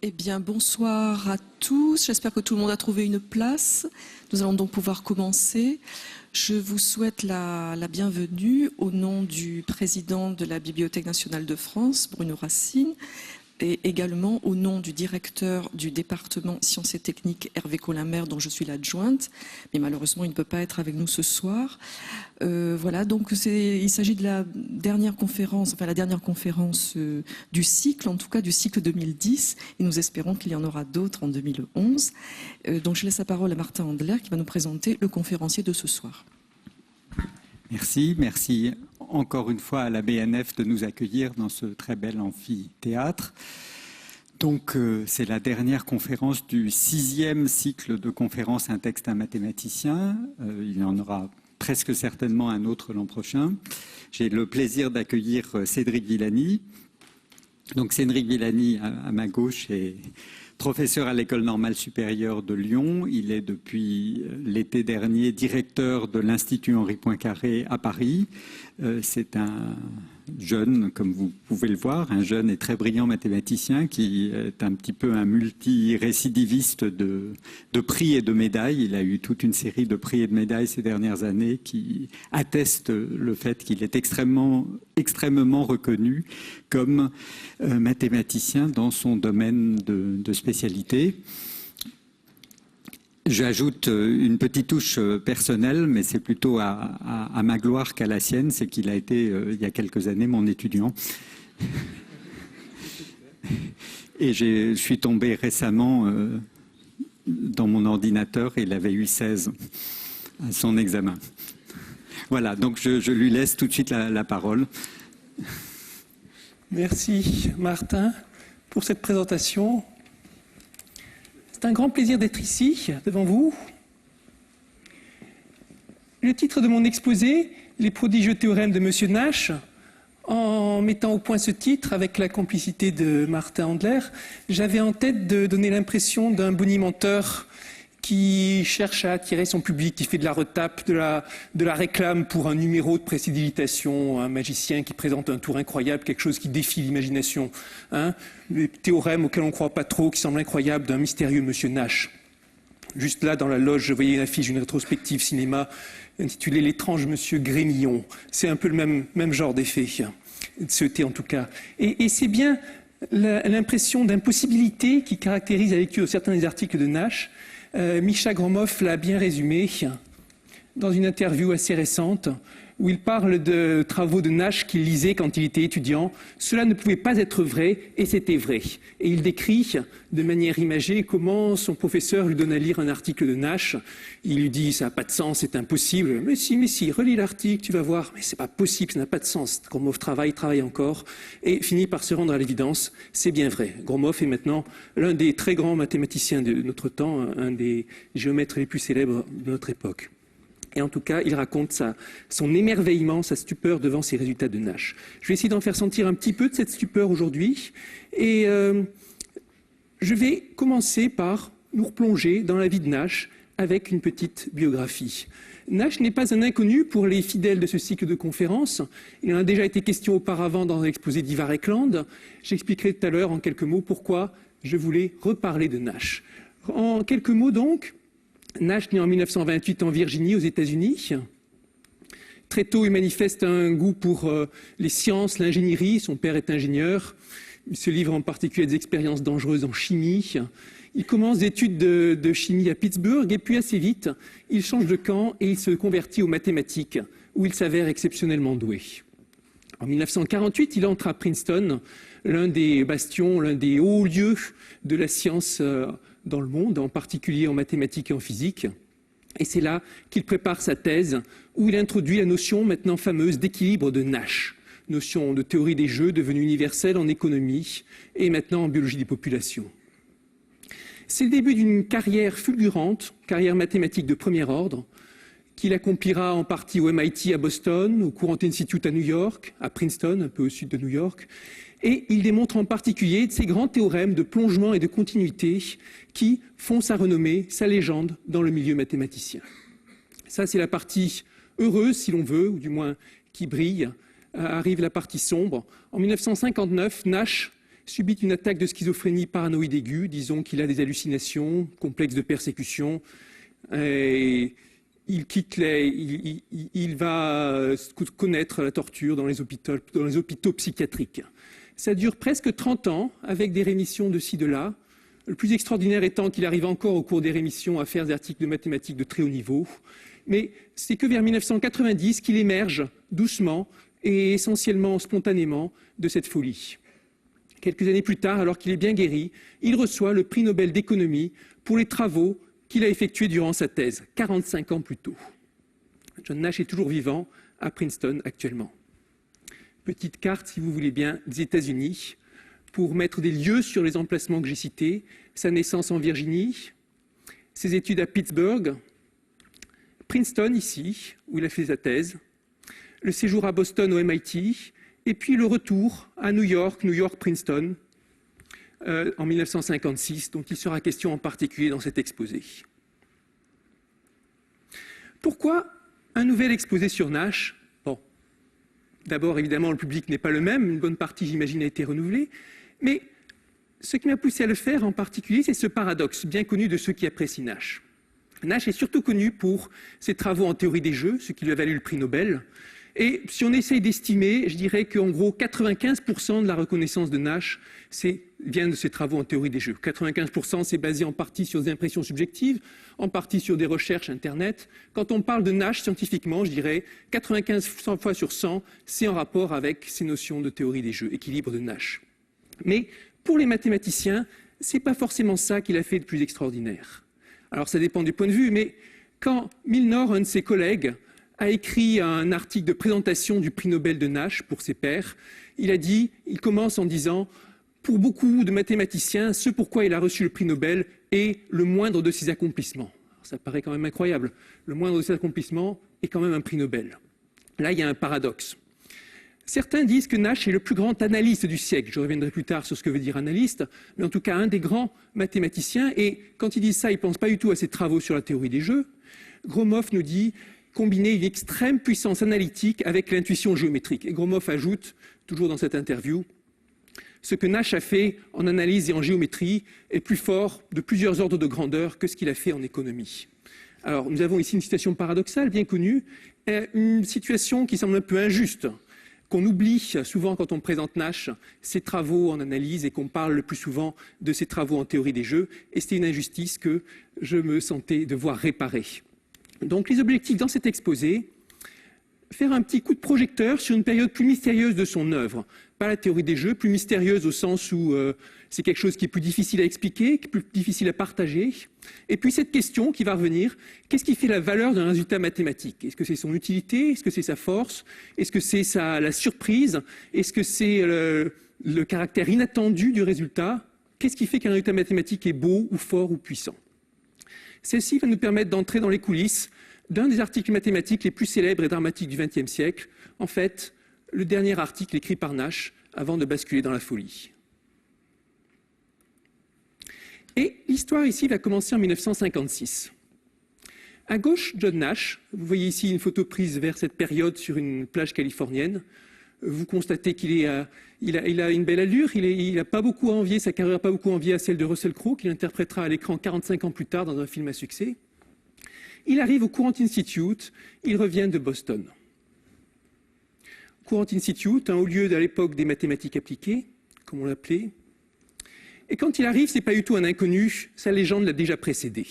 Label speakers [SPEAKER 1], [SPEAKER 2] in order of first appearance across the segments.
[SPEAKER 1] Eh bien, bonsoir à tous. J'espère que tout le monde a trouvé une place. Nous allons donc pouvoir commencer. Je vous souhaite la bienvenue au nom du président de la Bibliothèque nationale de France, Bruno Racine, et également au nom du directeur du département Sciences et Techniques, Hervé Colin-Mer, dont je suis l'adjointe, mais malheureusement il ne peut pas être avec nous ce soir. Voilà, donc il s'agit de la dernière conférence, du cycle, en tout cas du cycle 2010, et nous espérons qu'il y en aura d'autres en 2011. Donc je laisse la parole à Martin Andler qui va nous présenter le conférencier de ce soir.
[SPEAKER 2] Merci encore une fois à la BNF de nous accueillir dans ce très bel amphithéâtre. Donc c'est la dernière conférence du 6e cycle de conférences Un texte, un mathématicien. Il y en aura presque certainement un autre l'an prochain. J'ai le plaisir d'accueillir Cédric Villani. Donc Cédric Villani, à ma gauche, est professeur à l'École normale supérieure de Lyon. Il est depuis l'été dernier directeur de l'Institut Henri Poincaré à Paris. C'est un jeune, comme vous pouvez le voir, un jeune et très brillant mathématicien qui est un petit peu un multi-récidiviste de prix et de médailles. Il a eu toute une série de prix et de médailles ces dernières années qui attestent le fait qu'il est extrêmement reconnu comme mathématicien dans son domaine de spécialité. J'ajoute une petite touche personnelle, mais c'est plutôt à ma gloire qu'à la sienne, c'est qu'il a été, il y a quelques années, mon étudiant. Et je suis tombé récemment dans mon ordinateur et il avait eu 16 à son examen. Voilà, donc je lui laisse tout de suite la parole.
[SPEAKER 3] Merci Martin pour cette présentation. C'est un grand plaisir d'être ici, devant vous. Le titre de mon exposé, Les prodigieux théorèmes de M. Nash. En mettant au point ce titre, avec la complicité de Martin Andler, j'avais en tête de donner l'impression d'un bonimenteur qui cherche à attirer son public, qui fait de la retape, de la réclame pour un numéro de précéditation, un magicien qui présente un tour incroyable, quelque chose qui défie l'imagination. Des théorèmes auxquels on ne croit pas trop, qui semblent incroyables, d'un mystérieux monsieur Nash. Juste là, dans la loge, je voyais une affiche d'une rétrospective cinéma intitulée « L'étrange monsieur Grémillon ». C'est un peu le même genre d'effet, ce thé en tout cas. Et c'est bien l'impression d'impossibilité qui caractérise la lecture de certains des articles de Nash. Misha Gromov l'a bien résumé dans une interview assez récente où il parle de travaux de Nash qu'il lisait quand il était étudiant. Cela ne pouvait pas être vrai et c'était vrai. Et il décrit de manière imagée comment son professeur lui donne à lire un article de Nash. Il lui dit « ça n'a pas de sens, c'est impossible ». « Mais si, relis l'article, tu vas voir ». « Mais c'est pas possible, ça n'a pas de sens ». Gromov travaille encore et finit par se rendre à l'évidence. C'est bien vrai. Gromov est maintenant l'un des très grands mathématiciens de notre temps, un des géomètres les plus célèbres de notre époque. Et en tout cas, il raconte son émerveillement, sa stupeur devant ces résultats de Nash. Je vais essayer d'en faire sentir un petit peu de cette stupeur aujourd'hui. Et je vais commencer par nous replonger dans la vie de Nash avec une petite biographie. Nash n'est pas un inconnu pour les fidèles de ce cycle de conférences. Il en a déjà été question auparavant dans l'exposé d'Ivar Ekland. J'expliquerai tout à l'heure en quelques mots pourquoi je voulais reparler de Nash. En quelques mots donc, Nash naît en 1928 en Virginie, aux États-Unis. Très tôt, il manifeste un goût pour les sciences, l'ingénierie. Son père est ingénieur. Il se livre en particulier à des expériences dangereuses en chimie. Il commence des études de chimie à Pittsburgh et puis assez vite, il change de camp et il se convertit aux mathématiques, où il s'avère exceptionnellement doué. En 1948, il entre à Princeton, l'un des bastions, l'un des hauts lieux de la science dans le monde, en particulier en mathématiques et en physique. Et c'est là qu'il prépare sa thèse, où il introduit la notion maintenant fameuse d'équilibre de Nash, notion de théorie des jeux devenue universelle en économie et maintenant en biologie des populations. C'est le début d'une carrière fulgurante, carrière mathématique de premier ordre, qu'il accomplira en partie au MIT à Boston, au Courant Institute à New York, à Princeton, un peu au sud de New York. Et il démontre en particulier ces grands théorèmes de plongement et de continuité qui font sa renommée, sa légende dans le milieu mathématicien. Ça, c'est la partie heureuse, si l'on veut, ou du moins qui brille. Arrive la partie sombre. En 1959, Nash subit une attaque de schizophrénie paranoïde aiguë, disons qu'il a des hallucinations, complexe de persécution, et il va connaître la torture dans les hôpitaux psychiatriques. Ça dure presque 30 ans, avec des rémissions de ci, de là. Le plus extraordinaire étant qu'il arrive encore au cours des rémissions à faire des articles de mathématiques de très haut niveau. Mais c'est que vers 1990 qu'il émerge doucement et essentiellement spontanément de cette folie. Quelques années plus tard, alors qu'il est bien guéri, il reçoit le prix Nobel d'économie pour les travaux qu'il a effectués durant sa thèse, 45 ans plus tôt. John Nash est toujours vivant à Princeton actuellement. Petite carte, si vous voulez bien, des États-Unis, pour mettre des lieux sur les emplacements que j'ai cités, sa naissance en Virginie, ses études à Pittsburgh, Princeton ici, où il a fait sa thèse, le séjour à Boston au MIT, et puis le retour à New York, Princeton, en 1956, dont il sera question en particulier dans cet exposé. Pourquoi un nouvel exposé sur Nash? Bon, d'abord, évidemment, le public n'est pas le même, une bonne partie, j'imagine, a été renouvelée, mais ce qui m'a poussé à le faire en particulier, c'est ce paradoxe bien connu de ceux qui apprécient Nash. Nash est surtout connu pour ses travaux en théorie des jeux, ce qui lui a valu le prix Nobel. Et si on essaye d'estimer, je dirais qu'en gros 95% de la reconnaissance de Nash vient de ses travaux en théorie des jeux. 95% c'est basé en partie sur des impressions subjectives, en partie sur des recherches Internet. Quand on parle de Nash scientifiquement, je dirais 95 fois sur 100, c'est en rapport avec ces notions de théorie des jeux, équilibre de Nash. Mais pour les mathématiciens, c'est pas forcément ça qu'il a fait de plus extraordinaire. Alors ça dépend du point de vue, mais quand Milnor, un de ses collègues, a écrit un article de présentation du prix Nobel de Nash pour ses pairs, il commence en disant « Pour beaucoup de mathématiciens, ce pourquoi il a reçu le prix Nobel est le moindre de ses accomplissements. » Ça paraît quand même incroyable. Le moindre de ses accomplissements est quand même un prix Nobel. Là, il y a un paradoxe. Certains disent que Nash est le plus grand analyste du siècle. Je reviendrai plus tard sur ce que veut dire analyste, mais en tout cas un des grands mathématiciens. Et quand ils disent ça, ils ne pensent pas du tout à ses travaux sur la théorie des jeux. Gromov nous dit combiner une extrême puissance analytique avec l'intuition géométrique. Et Gromov ajoute, toujours dans cette interview, ce que Nash a fait en analyse et en géométrie est plus fort de plusieurs ordres de grandeur que ce qu'il a fait en économie. Alors, nous avons ici une situation paradoxale, bien connue, une situation qui semble un peu injuste, qu'on oublie souvent quand on présente Nash, ses travaux en analyse, et qu'on parle le plus souvent de ses travaux en théorie des jeux. Et c'était une injustice que je me sentais devoir réparer. Donc les objectifs dans cet exposé, faire un petit coup de projecteur sur une période plus mystérieuse de son œuvre. Pas la théorie des jeux, plus mystérieuse au sens où c'est quelque chose qui est plus difficile à expliquer, qui est plus difficile à partager. Et puis cette question qui va revenir, qu'est-ce qui fait la valeur d'un résultat mathématique? Est-ce que c'est son utilité? Est-ce que c'est sa force? Est-ce que c'est la surprise? Est-ce que c'est le caractère inattendu du résultat? Qu'est-ce qui fait qu'un résultat mathématique est beau ou fort ou puissant? Celle-ci va nous permettre d'entrer dans les coulisses d'un des articles mathématiques les plus célèbres et dramatiques du XXe siècle, en fait, le dernier article écrit par Nash avant de basculer dans la folie. Et l'histoire ici va commencer en 1956. À gauche, John Nash. Vous voyez ici une photo prise vers cette période sur une plage californienne. Vous constatez qu'il a une belle allure, il n'a pas beaucoup à envier, sa carrière n'a pas beaucoup envié à celle de Russell Crowe, qu'il interprétera à l'écran 45 ans plus tard dans un film à succès. Il arrive au Courant Institute, il revient de Boston. Courant Institute, un haut lieu à l'époque des mathématiques appliquées, comme on l'appelait. Et quand il arrive, ce n'est pas du tout un inconnu, sa légende l'a déjà précédé.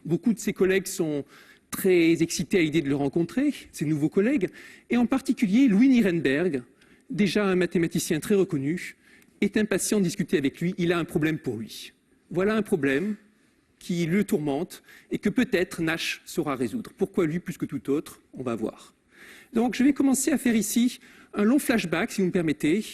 [SPEAKER 3] Beaucoup de ses collègues sont très excités à l'idée de le rencontrer, ses nouveaux collègues, et en particulier Louis Nirenberg, déjà un mathématicien très reconnu, est impatient de discuter avec lui, il a un problème pour lui. Voilà un problème qui le tourmente et que peut-être Nash saura résoudre. Pourquoi lui plus que tout autre? On va voir. Donc je vais commencer à faire ici un long flashback, si vous me permettez,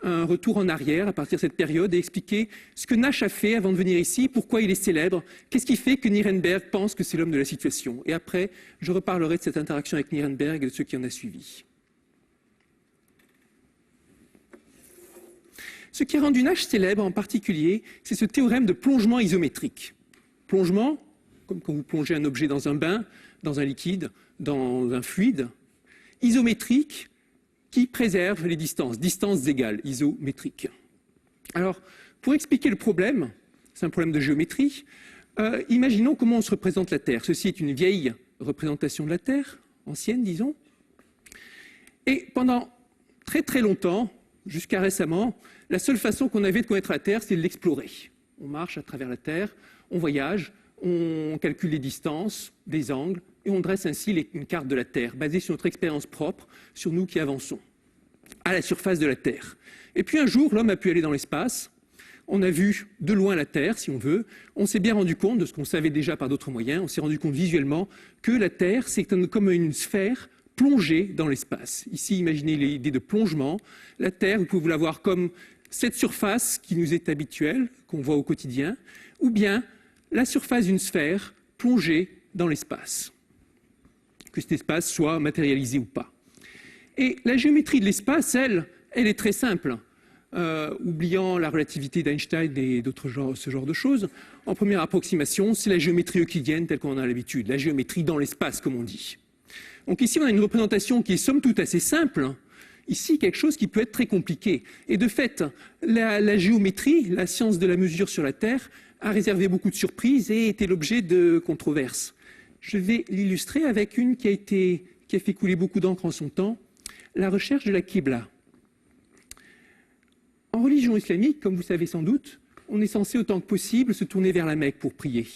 [SPEAKER 3] un retour en arrière à partir de cette période et expliquer ce que Nash a fait avant de venir ici, pourquoi il est célèbre, qu'est-ce qui fait que Nirenberg pense que c'est l'homme de la situation. Et après, je reparlerai de cette interaction avec Nirenberg et de ce qui en a suivi. Ce qui a rendu Nash célèbre en particulier, c'est ce théorème de plongement isométrique. Plongement, comme quand vous plongez un objet dans un bain, dans un liquide, dans un fluide. Isométrique, qui préserve les distances égales, isométriques. Alors, pour expliquer le problème, c'est un problème de géométrie, imaginons comment on se représente la Terre. Ceci est une vieille représentation de la Terre, ancienne disons. Et pendant très très longtemps, jusqu'à récemment, la seule façon qu'on avait de connaître la Terre, c'est de l'explorer. On marche à travers la Terre, on voyage, on calcule les distances, des angles, et on dresse ainsi une carte de la Terre, basée sur notre expérience propre, sur nous qui avançons, à la surface de la Terre. Et puis un jour, l'homme a pu aller dans l'espace, on a vu de loin la Terre, si on veut, on s'est bien rendu compte de ce qu'on savait déjà par d'autres moyens, on s'est rendu compte visuellement que la Terre, c'est comme une sphère plongée dans l'espace. Ici, imaginez l'idée de plongement. La Terre, vous pouvez la voir comme cette surface qui nous est habituelle, qu'on voit au quotidien, ou bien la surface d'une sphère plongée dans l'espace, que cet espace soit matérialisé ou pas. Et la géométrie de l'espace, elle est très simple. Oubliant la relativité d'Einstein et ce genre de choses, en première approximation, c'est la géométrie euclidienne telle qu'on en a l'habitude, la géométrie dans l'espace, comme on dit. Donc ici, on a une représentation qui est somme toute assez simple. Ici, quelque chose qui peut être très compliqué. Et de fait, la géométrie, la science de la mesure sur la Terre, a réservé beaucoup de surprises et été l'objet de controverses. Je vais l'illustrer avec une qui a fait couler beaucoup d'encre en son temps, la recherche de la Qibla. En religion islamique, comme vous savez sans doute, on est censé autant que possible se tourner vers la Mecque pour prier.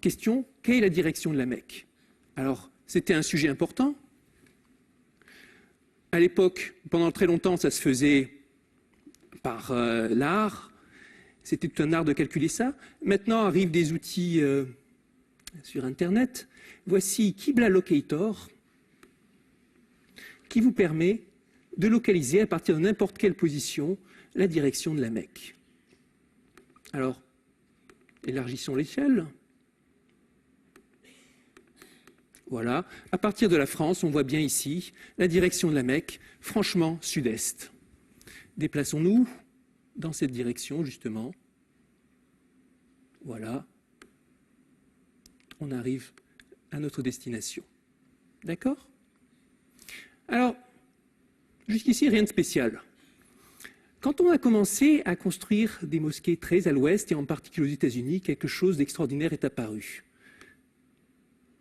[SPEAKER 3] Question, quelle est la direction de la Mecque? Alors, c'était un sujet important. À l'époque, pendant très longtemps, ça se faisait par l'art. C'était tout un art de calculer ça. Maintenant arrivent des outils sur Internet. Voici Qibla Locator, qui vous permet de localiser à partir de n'importe quelle position la direction de la Mecque. Alors, élargissons l'échelle. Voilà. À partir de la France, on voit bien ici la direction de la Mecque, franchement sud-est. Déplaçons-nous dans cette direction, justement. Voilà. On arrive à notre destination. D'accord? Alors, jusqu'ici, rien de spécial. Quand on a commencé à construire des mosquées très à l'ouest, et en particulier aux États-Unis, quelque chose d'extraordinaire est apparu.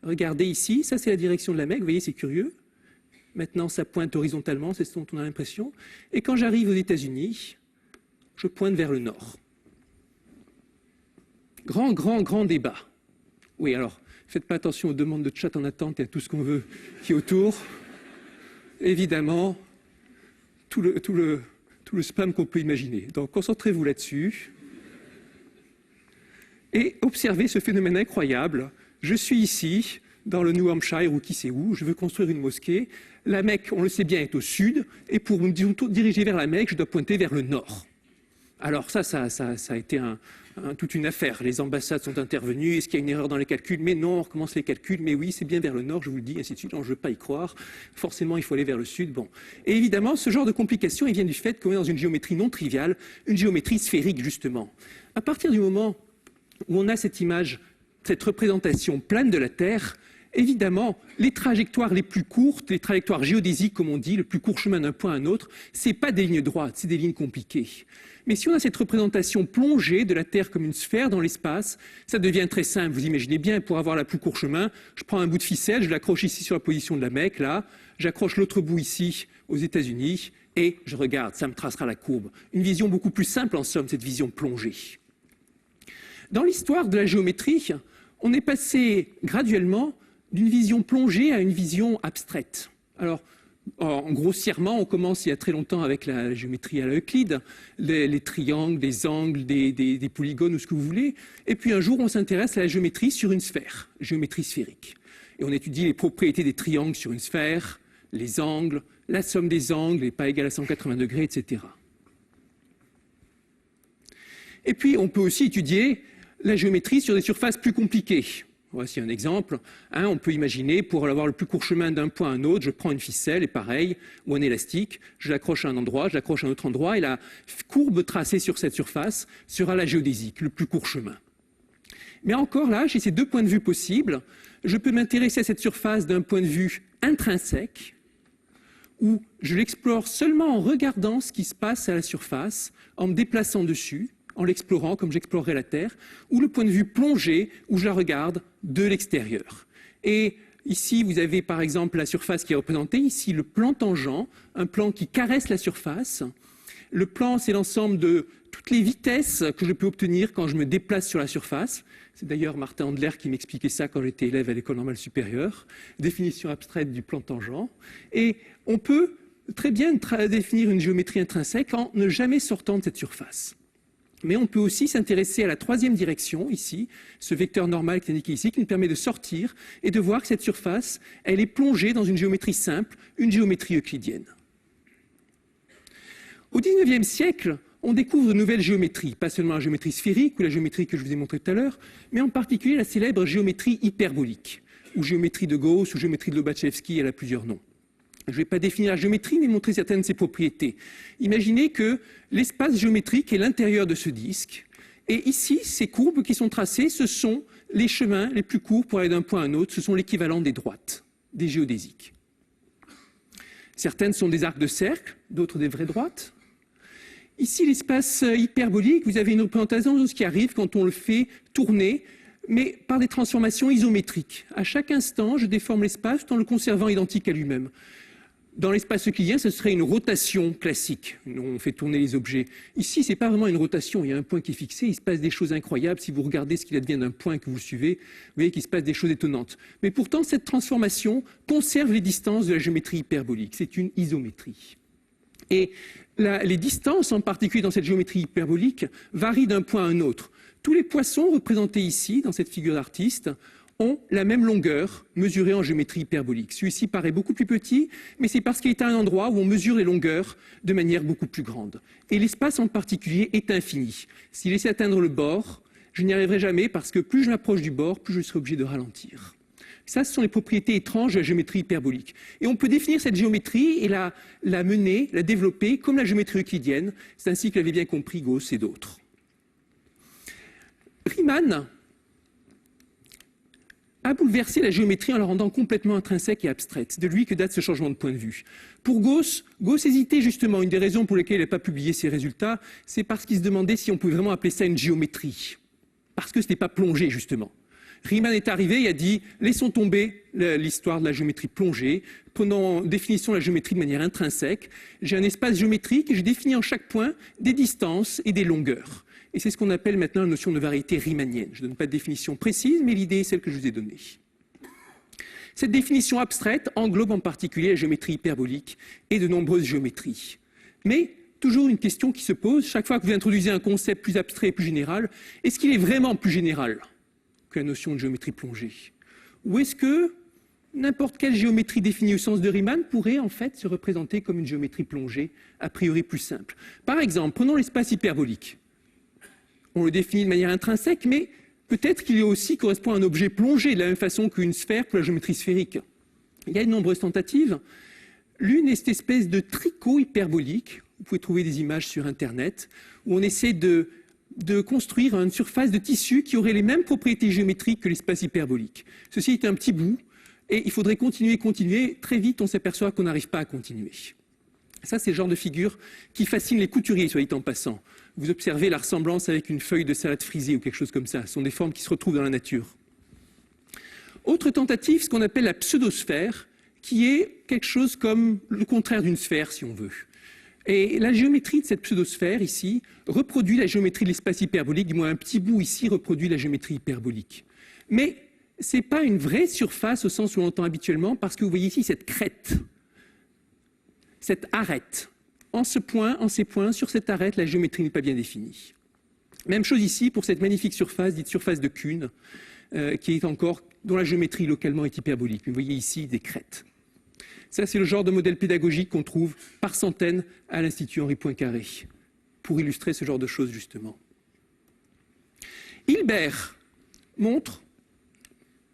[SPEAKER 3] Regardez ici, ça c'est la direction de la Mecque, vous voyez, c'est curieux. Maintenant, ça pointe horizontalement, c'est ce dont on a l'impression. Et quand j'arrive aux États-Unis, je pointe vers le nord. Grand débat. Oui, alors, faites pas attention aux demandes de chat en attente et à tout ce qu'on veut qui est autour. Évidemment, tout le spam qu'on peut imaginer. Donc, concentrez-vous là-dessus. Et observez ce phénomène incroyable. Je suis ici, dans le New Hampshire ou qui sait où, je veux construire une mosquée. La Mecque, on le sait bien, est au sud, et pour me diriger vers la Mecque, je dois pointer vers le nord. Alors ça a été toute une affaire. Les ambassades sont intervenues, est-ce qu'il y a une erreur dans les calculs? Mais non, on recommence les calculs, mais oui, c'est bien vers le nord, je vous le dis, ainsi de suite. Non, je ne veux pas y croire. Forcément, il faut aller vers le sud. Bon. Et évidemment, ce genre de complications, il vient du fait qu'on est dans une géométrie non triviale, une géométrie sphérique, justement. À partir du moment où on a cette image, cette représentation plane de la Terre, évidemment, les trajectoires les plus courtes, les trajectoires géodésiques, comme on dit, le plus court chemin d'un point à un autre, ce n'est pas des lignes droites, c'est des lignes compliquées. Mais si on a cette représentation plongée de la Terre comme une sphère dans l'espace, ça devient très simple. Vous imaginez bien, pour avoir la plus court chemin, je prends un bout de ficelle, je l'accroche ici sur la position de la Mecque, là, j'accroche l'autre bout ici aux États-Unis, et je regarde, ça me tracera la courbe. Une vision beaucoup plus simple, en somme, cette vision plongée. Dans l'histoire de la géométrie, on est passé graduellement d'une vision plongée à une vision abstraite. Alors, grossièrement, on commence il y a très longtemps avec la géométrie à l'Euclide, les triangles, des angles, des polygones ou ce que vous voulez. Et puis un jour, on s'intéresse à la géométrie sur une sphère, géométrie sphérique. Et on étudie les propriétés des triangles sur une sphère, les angles, la somme des angles n'est pas égale à 180 degrés, etc. Et puis, on peut aussi étudier la géométrie sur des surfaces plus compliquées. Voici un exemple. On peut imaginer, pour avoir le plus court chemin d'un point à un autre, je prends une ficelle, et pareil, ou un élastique, je l'accroche à un endroit, je l'accroche à un autre endroit, et la courbe tracée sur cette surface sera la géodésique, le plus court chemin. Mais encore là, j'ai ces deux points de vue possibles. Je peux m'intéresser à cette surface d'un point de vue intrinsèque, où je l'explore seulement en regardant ce qui se passe à la surface, en me déplaçant dessus, en l'explorant comme j'explorerais la Terre, ou le point de vue plongé, où je la regarde de l'extérieur. Et ici, vous avez par exemple la surface qui est représentée, ici le plan tangent, un plan qui caresse la surface. Le plan, c'est l'ensemble de toutes les vitesses que je peux obtenir quand je me déplace sur la surface. C'est d'ailleurs Martin Andler qui m'expliquait ça quand j'étais élève à l'École normale supérieure. Définition abstraite du plan tangent. Et on peut très bien définir une géométrie intrinsèque en ne jamais sortant de cette surface. Mais on peut aussi s'intéresser à la troisième direction, ici, ce vecteur normal qui est indiqué ici, qui nous permet de sortir et de voir que cette surface, elle est plongée dans une géométrie simple, une géométrie euclidienne. Au XIXe siècle, on découvre de nouvelles géométries, pas seulement la géométrie sphérique ou la géométrie que je vous ai montrée tout à l'heure, mais en particulier la célèbre géométrie hyperbolique, ou géométrie de Gauss, ou géométrie de Lobachevsky, elle a plusieurs noms. Je ne vais pas définir la géométrie, mais montrer certaines de ses propriétés. Imaginez que l'espace géométrique est l'intérieur de ce disque, et ici, ces courbes qui sont tracées, ce sont les chemins les plus courts pour aller d'un point à un autre, ce sont l'équivalent des droites, des géodésiques. Certaines sont des arcs de cercle, d'autres des vraies droites. Ici, l'espace hyperbolique, vous avez une représentation de ce qui arrive quand on le fait tourner, mais par des transformations isométriques. À chaque instant, je déforme l'espace tout en le conservant identique à lui-même. Dans l'espace euclidien, ce serait une rotation classique. On fait tourner les objets. Ici, ce n'est pas vraiment une rotation. Il y a un point qui est fixé. Il se passe des choses incroyables. Si vous regardez ce qu'il advient d'un point que vous suivez, vous voyez qu'il se passe des choses étonnantes. Mais pourtant, cette transformation conserve les distances de la géométrie hyperbolique. C'est une isométrie. Et les distances, en particulier dans cette géométrie hyperbolique, varient d'un point à un autre. Tous les poissons représentés ici, dans cette figure d'artiste, ont la même longueur mesurée en géométrie hyperbolique. Celui-ci paraît beaucoup plus petit, mais c'est parce qu'il est à un endroit où on mesure les longueurs de manière beaucoup plus grande. Et l'espace en particulier est infini. S'il laissait atteindre le bord, je n'y arriverai jamais parce que plus je m'approche du bord, plus je serai obligé de ralentir. Ça, ce sont les propriétés étranges de la géométrie hyperbolique. Et on peut définir cette géométrie et la mener, la développer comme la géométrie euclidienne. C'est ainsi que l'avaient bien compris Gauss et d'autres. Riemann a bouleversé la géométrie en la rendant complètement intrinsèque et abstraite. C'est de lui que date ce changement de point de vue. Pour Gauss hésitait justement. Une des raisons pour lesquelles il n'a pas publié ses résultats, c'est parce qu'il se demandait si on pouvait vraiment appeler ça une géométrie. Parce que ce n'est pas plongé, justement. Riemann est arrivé et a dit « laissons tomber l'histoire de la géométrie plongée, prenons définissons la géométrie de manière intrinsèque. J'ai un espace géométrique et je définis en chaque point des distances et des longueurs. » Et c'est ce qu'on appelle maintenant la notion de variété riemannienne. Je ne donne pas de définition précise, mais l'idée est celle que je vous ai donnée. Cette définition abstraite englobe en particulier la géométrie hyperbolique et de nombreuses géométries. Mais toujours une question qui se pose, chaque fois que vous introduisez un concept plus abstrait et plus général, est-ce qu'il est vraiment plus général que la notion de géométrie plongée? Ou est-ce que n'importe quelle géométrie définie au sens de Riemann pourrait en fait se représenter comme une géométrie plongée, a priori plus simple? Par exemple, prenons l'espace hyperbolique. On le définit de manière intrinsèque, mais peut-être qu'il aussi correspond à un objet plongé, de la même façon qu'une sphère pour la géométrie sphérique. Il y a de nombreuses tentatives. L'une est cette espèce de tricot hyperbolique. Vous pouvez trouver des images sur Internet, où on essaie de construire une surface de tissu qui aurait les mêmes propriétés géométriques que l'espace hyperbolique. Ceci est un petit bout, et il faudrait continuer. Très vite, on s'aperçoit qu'on n'arrive pas à continuer. Ça, c'est le genre de figure qui fascine les couturiers, soit dit en passant. Vous observez la ressemblance avec une feuille de salade frisée ou quelque chose comme ça. Ce sont des formes qui se retrouvent dans la nature. Autre tentative, ce qu'on appelle la pseudosphère, qui est quelque chose comme le contraire d'une sphère, si on veut. Et la géométrie de cette pseudosphère, ici, reproduit la géométrie de l'espace hyperbolique, du moins un petit bout ici reproduit la géométrie hyperbolique. Mais ce n'est pas une vraie surface au sens où on l'entend habituellement, parce que vous voyez ici cette crête, cette arête. En ces points, sur cette arête, la géométrie n'est pas bien définie. Même chose ici pour cette magnifique surface, dite surface de Kuhn, dont la géométrie localement est hyperbolique. Vous voyez ici des crêtes. Ça, c'est le genre de modèle pédagogique qu'on trouve par centaines à l'Institut Henri Poincaré, pour illustrer ce genre de choses, justement. Hilbert montre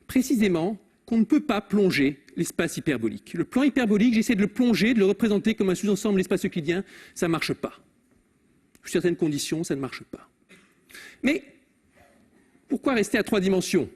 [SPEAKER 3] précisément qu'on ne peut pas plonger l'espace hyperbolique. Le plan hyperbolique, j'essaie de le plonger, de le représenter comme un sous-ensemble de l'espace euclidien, ça ne marche pas. Sous certaines conditions, ça ne marche pas. Mais pourquoi rester à 3 dimensions?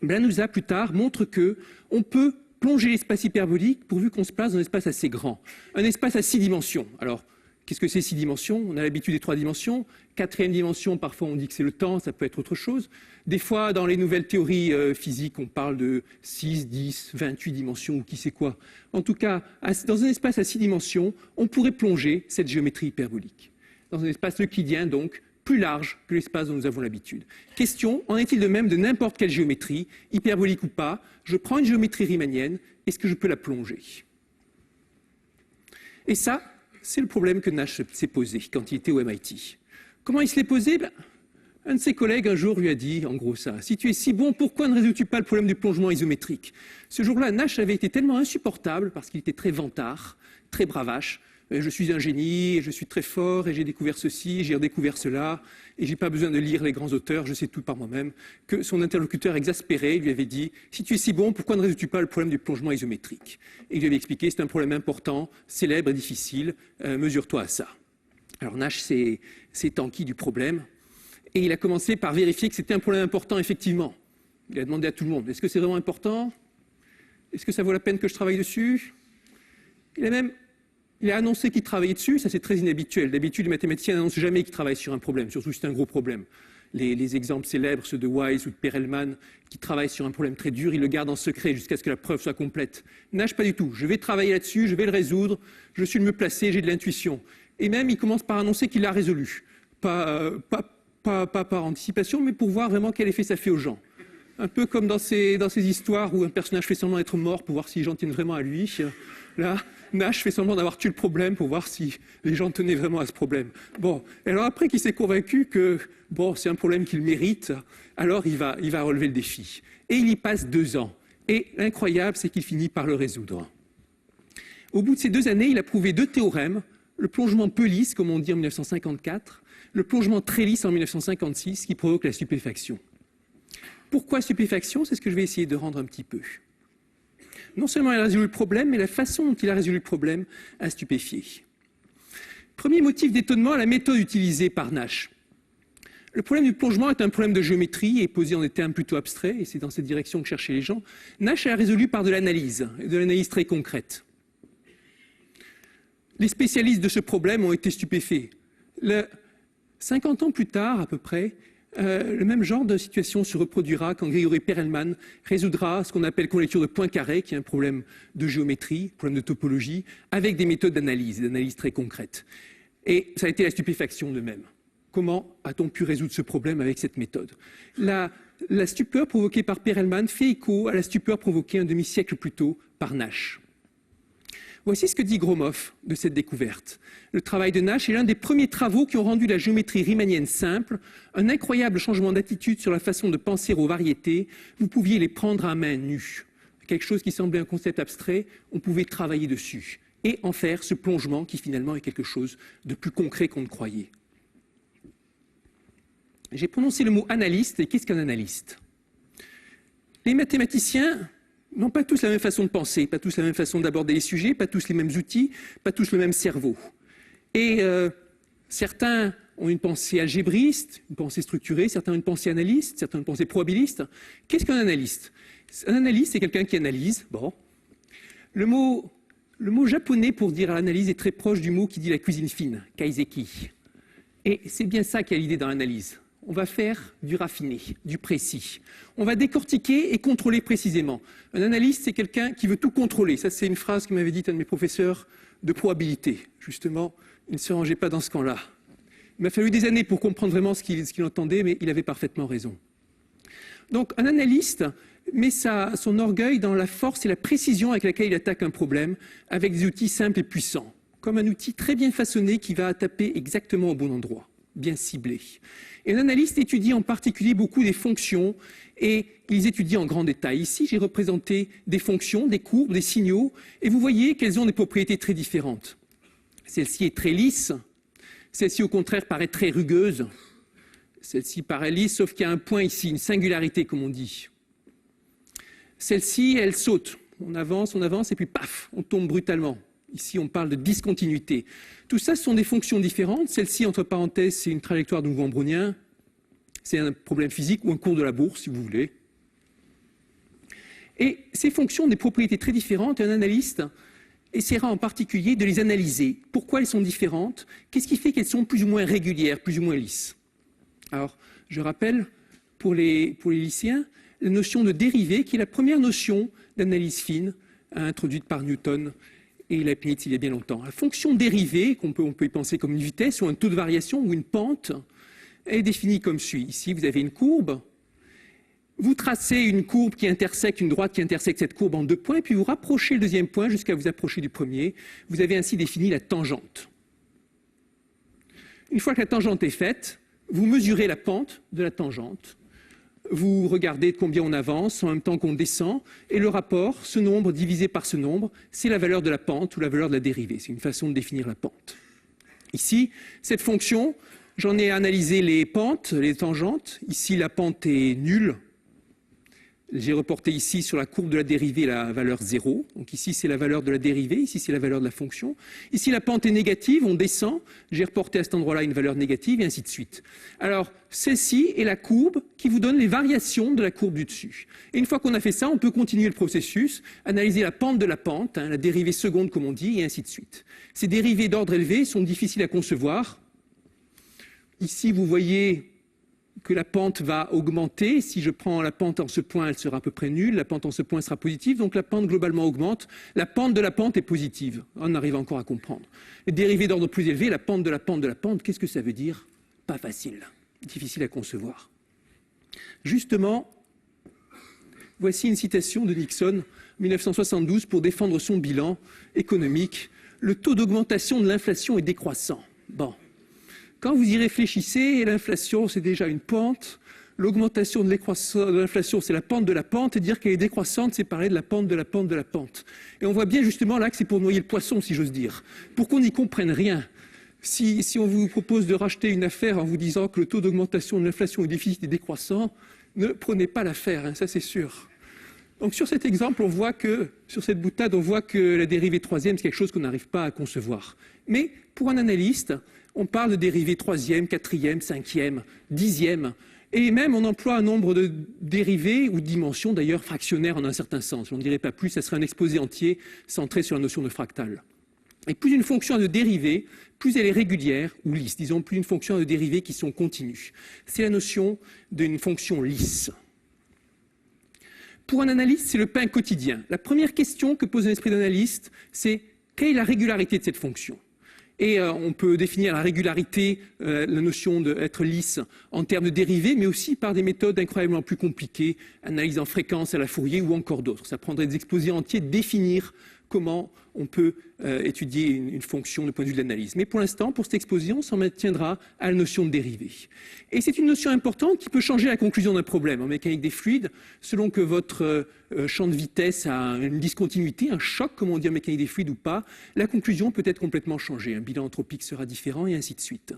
[SPEAKER 3] Blanusa, plus tard, montre qu'on peut plonger l'espace hyperbolique pourvu qu'on se place dans un espace assez grand. Un espace à 6 dimensions. Alors, qu'est-ce que c'est 6 dimensions? On a l'habitude des 3 dimensions. 4e dimension, parfois on dit que c'est le temps, ça peut être autre chose. Des fois, dans les nouvelles théories physiques, on parle de 6, 10, 28 dimensions ou qui sait quoi. En tout cas, dans un espace à 6 dimensions, on pourrait plonger cette géométrie hyperbolique. Dans un espace euclidien, donc, plus large que l'espace dont nous avons l'habitude. Question, en est-il de même de n'importe quelle géométrie, hyperbolique ou pas? Je prends une géométrie riemannienne, est-ce que je peux la plonger? Et ça, c'est le problème que Nash s'est posé quand il était au MIT. Comment il se l'est posé? Un de ses collègues un jour lui a dit, en gros ça, si tu es si bon, pourquoi ne résous-tu pas le problème du plongement isométrique? Ce jour-là, Nash avait été tellement insupportable, parce qu'il était très vantard, très bravache, je suis un génie, et je suis très fort, et j'ai découvert ceci, j'ai redécouvert cela, et j'ai pas besoin de lire les grands auteurs, je sais tout par moi-même, que son interlocuteur exaspéré lui avait dit « Si tu es si bon, pourquoi ne résous-tu pas le problème du plongement isométrique ?» Et il lui avait expliqué « C'est un problème important, célèbre et difficile, mesure-toi à ça. » Alors Nash s'est enquis du problème, et il a commencé par vérifier que c'était un problème important, effectivement. Il a demandé à tout le monde « Est-ce que c'est vraiment important? Est-ce que ça vaut la peine que je travaille dessus ?» Il a annoncé qu'il travaillait dessus, ça c'est très inhabituel. D'habitude, les mathématiciens n'annoncent jamais qu'ils travaillent sur un problème, surtout si c'est un gros problème. Les exemples célèbres, ceux de Wise ou de Perelman, qui travaillent sur un problème très dur, ils le gardent en secret jusqu'à ce que la preuve soit complète. Nash, pas du tout. Je vais travailler là-dessus, je vais le résoudre, je suis le mieux placé, j'ai de l'intuition. Et même, il commence par annoncer qu'il l'a résolu. Pas par anticipation, mais pour voir vraiment quel effet ça fait aux gens. Un peu comme dans ces histoires où un personnage fait semblant d'être mort pour voir si les gens tiennent vraiment à lui. Là, Nash fait semblant d'avoir tué le problème pour voir si les gens tenaient vraiment à ce problème. Bon, alors après qu'il s'est convaincu que bon, c'est un problème qu'il mérite, alors il va relever le défi. Et il y passe 2 ans. Et l'incroyable, c'est qu'il finit par le résoudre. Au bout de ces 2 années, il a prouvé 2 théorèmes, le plongement peu lisse, comme on dit en 1954, le plongement très lisse en 1956, qui provoque la stupéfaction. Pourquoi stupéfaction? C'est ce que je vais essayer de rendre un petit peu. Non seulement il a résolu le problème, mais la façon dont il a résolu le problème a stupéfié. Premier motif d'étonnement, la méthode utilisée par Nash. Le problème du plongement est un problème de géométrie et posé en des termes plutôt abstraits, et c'est dans cette direction que cherchaient les gens. Nash l'a résolu par de l'analyse, et de l'analyse très concrète. Les spécialistes de ce problème ont été stupéfaits. 50 ans plus tard, à peu près, le même genre de situation se reproduira quand Gregory Perelman résoudra ce qu'on appelle conjecture de Poincaré, qui est un problème de géométrie, problème de topologie, avec des méthodes d'analyse très concrètes. Et ça a été la stupéfaction de même. Comment a-t-on pu résoudre ce problème avec cette méthode? La stupeur provoquée par Perelman fait écho à la stupeur provoquée un demi-siècle plus tôt par Nash. Voici ce que dit Gromov de cette découverte. Le travail de Nash est l'un des premiers travaux qui ont rendu la géométrie riemannienne simple, un incroyable changement d'attitude sur la façon de penser aux variétés. Vous pouviez les prendre à main nue. Quelque chose qui semblait un concept abstrait, on pouvait travailler dessus et en faire ce plongement qui finalement est quelque chose de plus concret qu'on ne croyait. J'ai prononcé le mot analyste, et qu'est-ce qu'un analyste? Les mathématiciens n'ont pas tous la même façon de penser, pas tous la même façon d'aborder les sujets, pas tous les mêmes outils, pas tous le même cerveau. Et certains ont une pensée algébriste, une pensée structurée, certains ont une pensée analyste, certains ont une pensée probabiliste. Qu'est-ce qu'un analyste? Un analyste, c'est quelqu'un qui analyse. Bon. Le mot japonais pour dire l'analyse est très proche du mot qui dit la cuisine fine, kaiseki. Et c'est bien ça qui a l'idée dans l'analyse. On va faire du raffiné, du précis. On va décortiquer et contrôler précisément. Un analyste, c'est quelqu'un qui veut tout contrôler. Ça, c'est une phrase que m'avait dite un de mes professeurs de probabilité. Justement, il ne se rangeait pas dans ce camp-là. Il m'a fallu des années pour comprendre vraiment ce qu'il entendait, mais il avait parfaitement raison. Donc, un analyste met son orgueil dans la force et la précision avec laquelle il attaque un problème, avec des outils simples et puissants, comme un outil très bien façonné qui va taper exactement au bon endroit, bien ciblé. Et un analyste étudie en particulier beaucoup des fonctions et ils étudient en grand détail. Ici, j'ai représenté des fonctions, des courbes, des signaux et vous voyez qu'elles ont des propriétés très différentes. Celle-ci est très lisse, celle-ci au contraire paraît très rugueuse, celle-ci paraît lisse sauf qu'il y a un point ici, une singularité comme on dit. Celle-ci, elle saute, on avance et puis paf, on tombe brutalement. Ici, on parle de discontinuité. Tout ça, ce sont des fonctions différentes. Celle-ci, entre parenthèses, c'est une trajectoire de mouvement brownien. C'est un problème physique ou un cours de la bourse, si vous voulez. Et ces fonctions ont des propriétés très différentes et un analyste essaiera en particulier de les analyser. Pourquoi elles sont différentes? Qu'est-ce qui fait qu'elles sont plus ou moins régulières, plus ou moins lisses? Alors, je rappelle pour les lycéens la notion de dérivée, qui est la première notion d'analyse fine introduite par Newton et Leibniz il y a bien longtemps. La fonction dérivée, on peut y penser comme une vitesse ou un taux de variation ou une pente, est définie comme suit. Ici, vous avez une courbe. Vous tracez une courbe qui intersecte, une droite qui intersecte cette courbe en 2 points, puis vous rapprochez le deuxième point jusqu'à vous approcher du premier. Vous avez ainsi défini la tangente. Une fois que la tangente est faite, vous mesurez la pente de la tangente. Vous regardez de combien on avance en même temps qu'on descend, et le rapport, ce nombre divisé par ce nombre, c'est la valeur de la pente ou la valeur de la dérivée. C'est une façon de définir la pente. Ici, cette fonction, j'en ai analysé les pentes, les tangentes. Ici, la pente est nulle. J'ai reporté ici sur la courbe de la dérivée la valeur 0. Donc ici, c'est la valeur de la dérivée. Ici, c'est la valeur de la fonction. Ici, la pente est négative, on descend. J'ai reporté à cet endroit-là une valeur négative, et ainsi de suite. Alors, celle-ci est la courbe qui vous donne les variations de la courbe du dessus. Et une fois qu'on a fait ça, on peut continuer le processus, analyser la pente de la pente, la dérivée seconde, comme on dit, et ainsi de suite. Ces dérivées d'ordre élevé sont difficiles à concevoir. Ici, vous voyez que la pente va augmenter. Si je prends la pente en ce point, elle sera à peu près nulle. La pente en ce point sera positive. Donc la pente globalement augmente. La pente de la pente est positive. On arrive encore à comprendre. Les dérivées d'ordre plus élevé, la pente de la pente de la pente, qu'est-ce que ça veut dire? Pas facile. Difficile à concevoir. Justement, voici une citation de Nixon, 1972, pour défendre son bilan économique. Le taux d'augmentation de l'inflation est décroissant. Bon. Quand vous y réfléchissez, l'inflation, c'est déjà une pente. L'augmentation de l'inflation, c'est la pente de la pente. Et dire qu'elle est décroissante, c'est parler de la pente de la pente de la pente. Et on voit bien justement là que c'est pour noyer le poisson, si j'ose dire. Pour qu'on n'y comprenne rien. Si on vous propose de racheter une affaire en vous disant que le taux d'augmentation de l'inflation et du déficit est décroissant, ne prenez pas l'affaire, hein, ça c'est sûr. Donc sur cet exemple, sur cette boutade, on voit que la dérivée troisième, c'est quelque chose qu'on n'arrive pas à concevoir. Mais pour un analyste, on parle de dérivée troisième, quatrième, cinquième, dixième, et même on emploie un nombre de dérivées ou dimensions, d'ailleurs fractionnaires en un certain sens. On ne dirait pas plus, ça serait un exposé entier centré sur la notion de fractal. Et plus une fonction a de dérivées, plus elle est régulière ou lisse. Disons, plus une fonction a de dérivées qui sont continues. C'est la notion d'une fonction lisse. Pour un analyste, c'est le pain quotidien. La première question que pose un esprit d'analyste, c'est quelle est la régularité de cette fonction? Et on peut définir la régularité, la notion d'être lisse en termes de dérivés, mais aussi par des méthodes incroyablement plus compliquées, analyse en fréquence à la Fourier ou encore d'autres. Ça prendrait des exposés entiers de définir comment on peut étudier une fonction du point de vue de l'analyse. Mais pour l'instant, pour cet exposé, on s'en maintiendra à la notion de dérivée. Et c'est une notion importante qui peut changer la conclusion d'un problème. En mécanique des fluides, selon que votre champ de vitesse a une discontinuité, un choc, comme on dit en mécanique des fluides ou pas, la conclusion peut être complètement changée. Un bilan anthropique sera différent et ainsi de suite.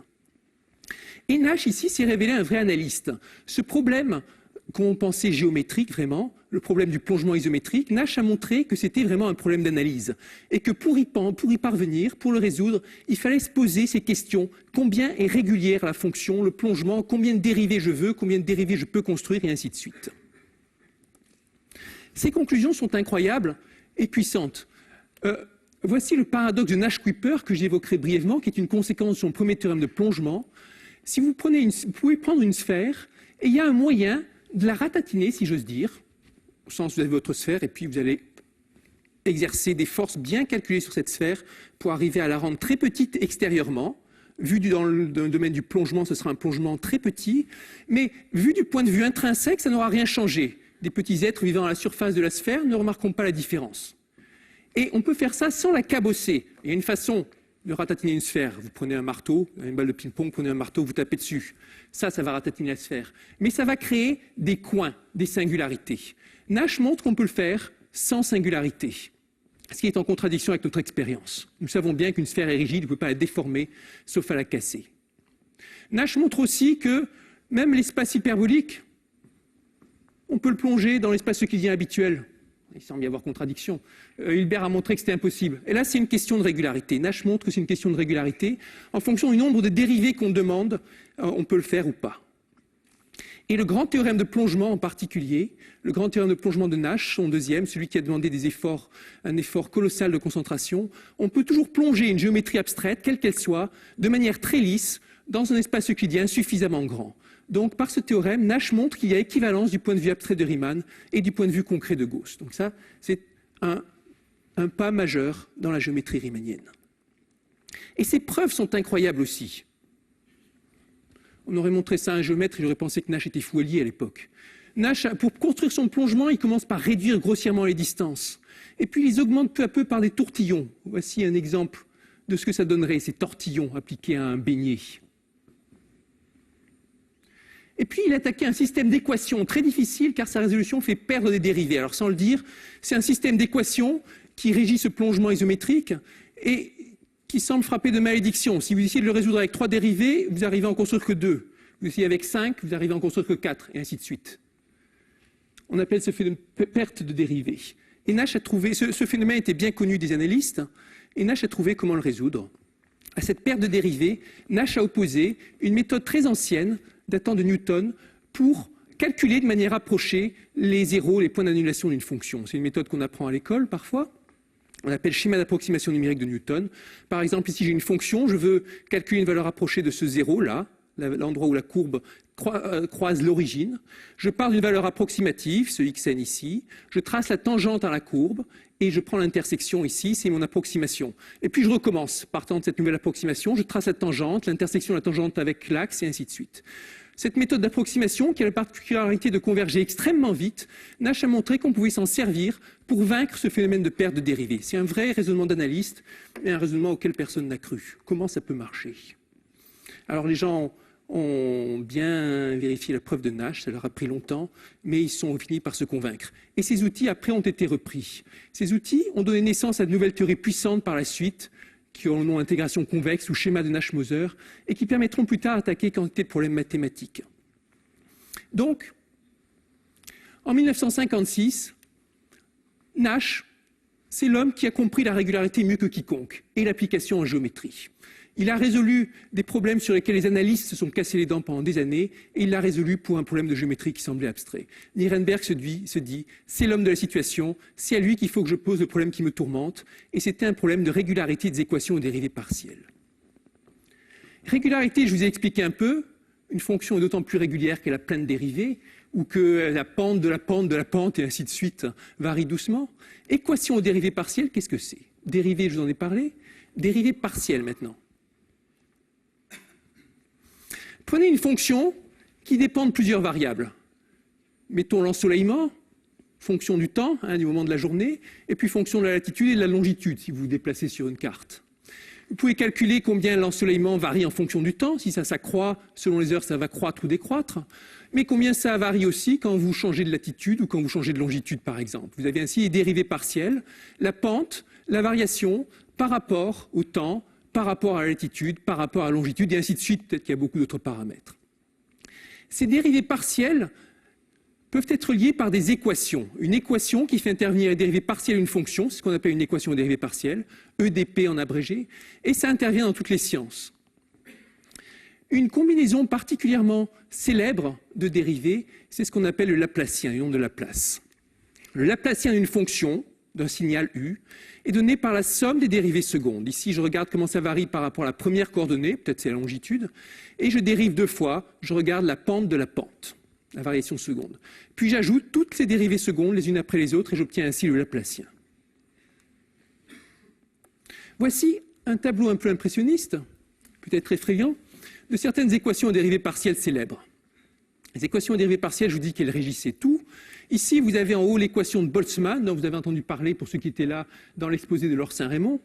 [SPEAKER 3] Et Nash, ici, s'est révélé un vrai analyste. Ce problème qu'on pensait géométrique vraiment, le problème du plongement isométrique, Nash a montré que c'était vraiment un problème d'analyse et que pour y parvenir, pour le résoudre, il fallait se poser ces questions. Combien est régulière la fonction, le plongement, combien de dérivés je veux, combien de dérivés je peux construire et ainsi de suite. Ces conclusions sont incroyables et puissantes. Voici le paradoxe de Nash-Kuiper que j'évoquerai brièvement, qui est une conséquence de son premier théorème de plongement. Si vous pouvez prendre une sphère et il y a un moyen de la ratatiner, si j'ose dire, au sens où vous avez votre sphère et puis vous allez exercer des forces bien calculées sur cette sphère pour arriver à la rendre très petite extérieurement. Vu dans le domaine du plongement, ce sera un plongement très petit, mais vu du point de vue intrinsèque, ça n'aura rien changé. Des petits êtres vivant à la surface de la sphère ne remarqueront pas la différence. Et on peut faire ça sans la cabosser. Il y a une façon de ratatiner une sphère. Vous prenez un marteau, une balle de ping-pong, prenez un marteau, vous tapez dessus. Ça va ratatiner la sphère. Mais ça va créer des coins, des singularités. Nash montre qu'on peut le faire sans singularité, ce qui est en contradiction avec notre expérience. Nous savons bien qu'une sphère est rigide, on ne peut pas la déformer, sauf à la casser. Nash montre aussi que même l'espace hyperbolique, on peut le plonger dans l'espace euclidien habituel. Il semble y avoir contradiction. Hilbert a montré que c'était impossible. Et là, c'est une question de régularité. Nash montre que c'est une question de régularité. En fonction du nombre de dérivés qu'on demande, on peut le faire ou pas. Et le grand théorème de plongement en particulier, le grand théorème de plongement de Nash, son deuxième, celui qui a demandé un effort colossal de concentration, on peut toujours plonger une géométrie abstraite, quelle qu'elle soit, de manière très lisse, dans un espace euclidien suffisamment grand. Donc, par ce théorème, Nash montre qu'il y a équivalence du point de vue abstrait de Riemann et du point de vue concret de Gauss. Donc ça, c'est un pas majeur dans la géométrie riemannienne. Et ces preuves sont incroyables aussi. On aurait montré ça à un géomètre, il aurait pensé que Nash était fou allié à l'époque. Nash, pour construire son plongement, il commence par réduire grossièrement les distances. Et puis, il les augmente peu à peu par des tortillons. Voici un exemple de ce que ça donnerait, ces tortillons appliqués à un beignet. Et puis, il attaquait un système d'équations très difficile, car sa résolution fait perdre des dérivés. Alors, sans le dire, c'est un système d'équations qui régit ce plongement isométrique et qui semble frapper de malédiction. Si vous essayez de le résoudre avec 3 dérivés, vous arrivez à en construire que 2. Vous essayez avec 5, vous arrivez à en construire que 4, et ainsi de suite. On appelle ce phénomène perte de dérivés. Et Nash a trouvé, ce phénomène était bien connu des analystes, et Nash a trouvé comment le résoudre. À cette perte de dérivés, Nash a opposé une méthode très ancienne, datant de Newton, pour calculer de manière approchée les zéros, les points d'annulation d'une fonction. C'est une méthode qu'on apprend à l'école parfois. On appelle schéma d'approximation numérique de Newton. Par exemple, ici j'ai une fonction, je veux calculer une valeur approchée de ce zéro-là, l'endroit où la courbe croise l'origine. Je pars d'une valeur approximative, ce xn ici, je trace la tangente à la courbe et je prends l'intersection ici, c'est mon approximation. Et puis je recommence, partant de cette nouvelle approximation, je trace la tangente, l'intersection de la tangente avec l'axe et ainsi de suite. Cette méthode d'approximation, qui a la particularité de converger extrêmement vite, Nash a montré qu'on pouvait s'en servir pour vaincre ce phénomène de perte de dérivés. C'est un vrai raisonnement d'analyste, mais un raisonnement auquel personne n'a cru. Comment ça peut marcher? Alors les gens ont bien vérifié la preuve de Nash, ça leur a pris longtemps, mais ils sont finis par se convaincre. Et ces outils, après, ont été repris. Ces outils ont donné naissance à de nouvelles théories puissantes par la suite, qui ont le nom intégration convexe ou schéma de Nash-Moser, et qui permettront plus tard d'attaquer quantité de problèmes mathématiques. Donc, en 1956, Nash, c'est l'homme qui a compris la régularité mieux que quiconque, et l'application en géométrie. Il a résolu des problèmes sur lesquels les analystes se sont cassés les dents pendant des années, et il l'a résolu pour un problème de géométrie qui semblait abstrait. Nirenberg se dit, c'est l'homme de la situation, c'est à lui qu'il faut que je pose le problème qui me tourmente, et c'était un problème de régularité des équations aux dérivées partielles. Régularité, je vous ai expliqué un peu, une fonction est d'autant plus régulière qu'elle a plein de dérivés, ou que la pente de la pente de la pente, et ainsi de suite, varie doucement. Équation aux dérivées partielles, qu'est-ce que c'est? Dérivées, je vous en ai parlé. Dérivées partielles maintenant. Prenez une fonction qui dépend de plusieurs variables. Mettons l'ensoleillement, fonction du temps, du moment de la journée, et puis fonction de la latitude et de la longitude, si vous vous déplacez sur une carte. Vous pouvez calculer combien l'ensoleillement varie en fonction du temps. Si ça s'accroît, selon les heures, ça va croître ou décroître. Mais combien ça varie aussi quand vous changez de latitude ou quand vous changez de longitude, par exemple. Vous avez ainsi les dérivées partielles, la pente, la variation par rapport au temps, par rapport à la latitude, par rapport à la longitude, et ainsi de suite. Peut-être qu'il y a beaucoup d'autres paramètres. Ces dérivées partielles peuvent être liées par des équations. Une équation qui fait intervenir les dérivées partielles d'une fonction, c'est ce qu'on appelle une équation aux dérivées partielles, EDP en abrégé, et ça intervient dans toutes les sciences. Une combinaison particulièrement célèbre de dérivées, c'est ce qu'on appelle le Laplacien, le nom de Laplace. Le Laplacien d'une fonction, d'un signal U, est donné par la somme des dérivées secondes. Ici, je regarde comment ça varie par rapport à la première coordonnée, peut-être c'est la longitude, et je dérive 2 fois, je regarde la pente de la pente, la variation seconde. Puis j'ajoute toutes ces dérivées secondes les unes après les autres et j'obtiens ainsi le Laplacien. Voici un tableau un peu impressionniste, peut-être effrayant, de certaines équations aux dérivées partielles célèbres. Les équations aux dérivées partielles, je vous dis qu'elles régissaient tout. Ici, vous avez en haut l'équation de Boltzmann, dont vous avez entendu parler pour ceux qui étaient là dans l'exposé de Laure Saint-Raymond,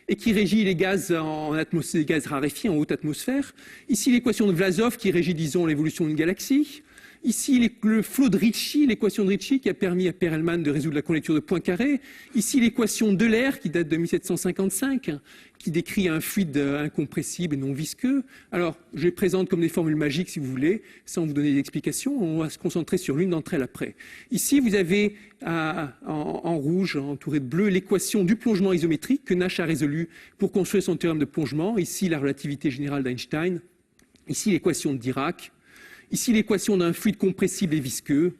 [SPEAKER 3] et qui régit les gaz les gaz raréfiés en haute atmosphère. Ici, l'équation de Vlasov qui régit, disons, l'évolution d'une galaxie. Ici, le flot de Ricci, l'équation de Ricci qui a permis à Perelman de résoudre la conjecture de Poincaré. Ici, l'équation d'Euler qui date de 1755, qui décrit un fluide incompressible et non visqueux. Alors, je les présente comme des formules magiques, si vous voulez, sans vous donner des explications. On va se concentrer sur l'une d'entre elles après. Ici, vous avez en rouge, entouré de bleu, l'équation du plongement isométrique que Nash a résolue pour construire son théorème de plongement. Ici, la relativité générale d'Einstein. Ici, l'équation de Dirac. Ici, l'équation d'un fluide compressible et visqueux.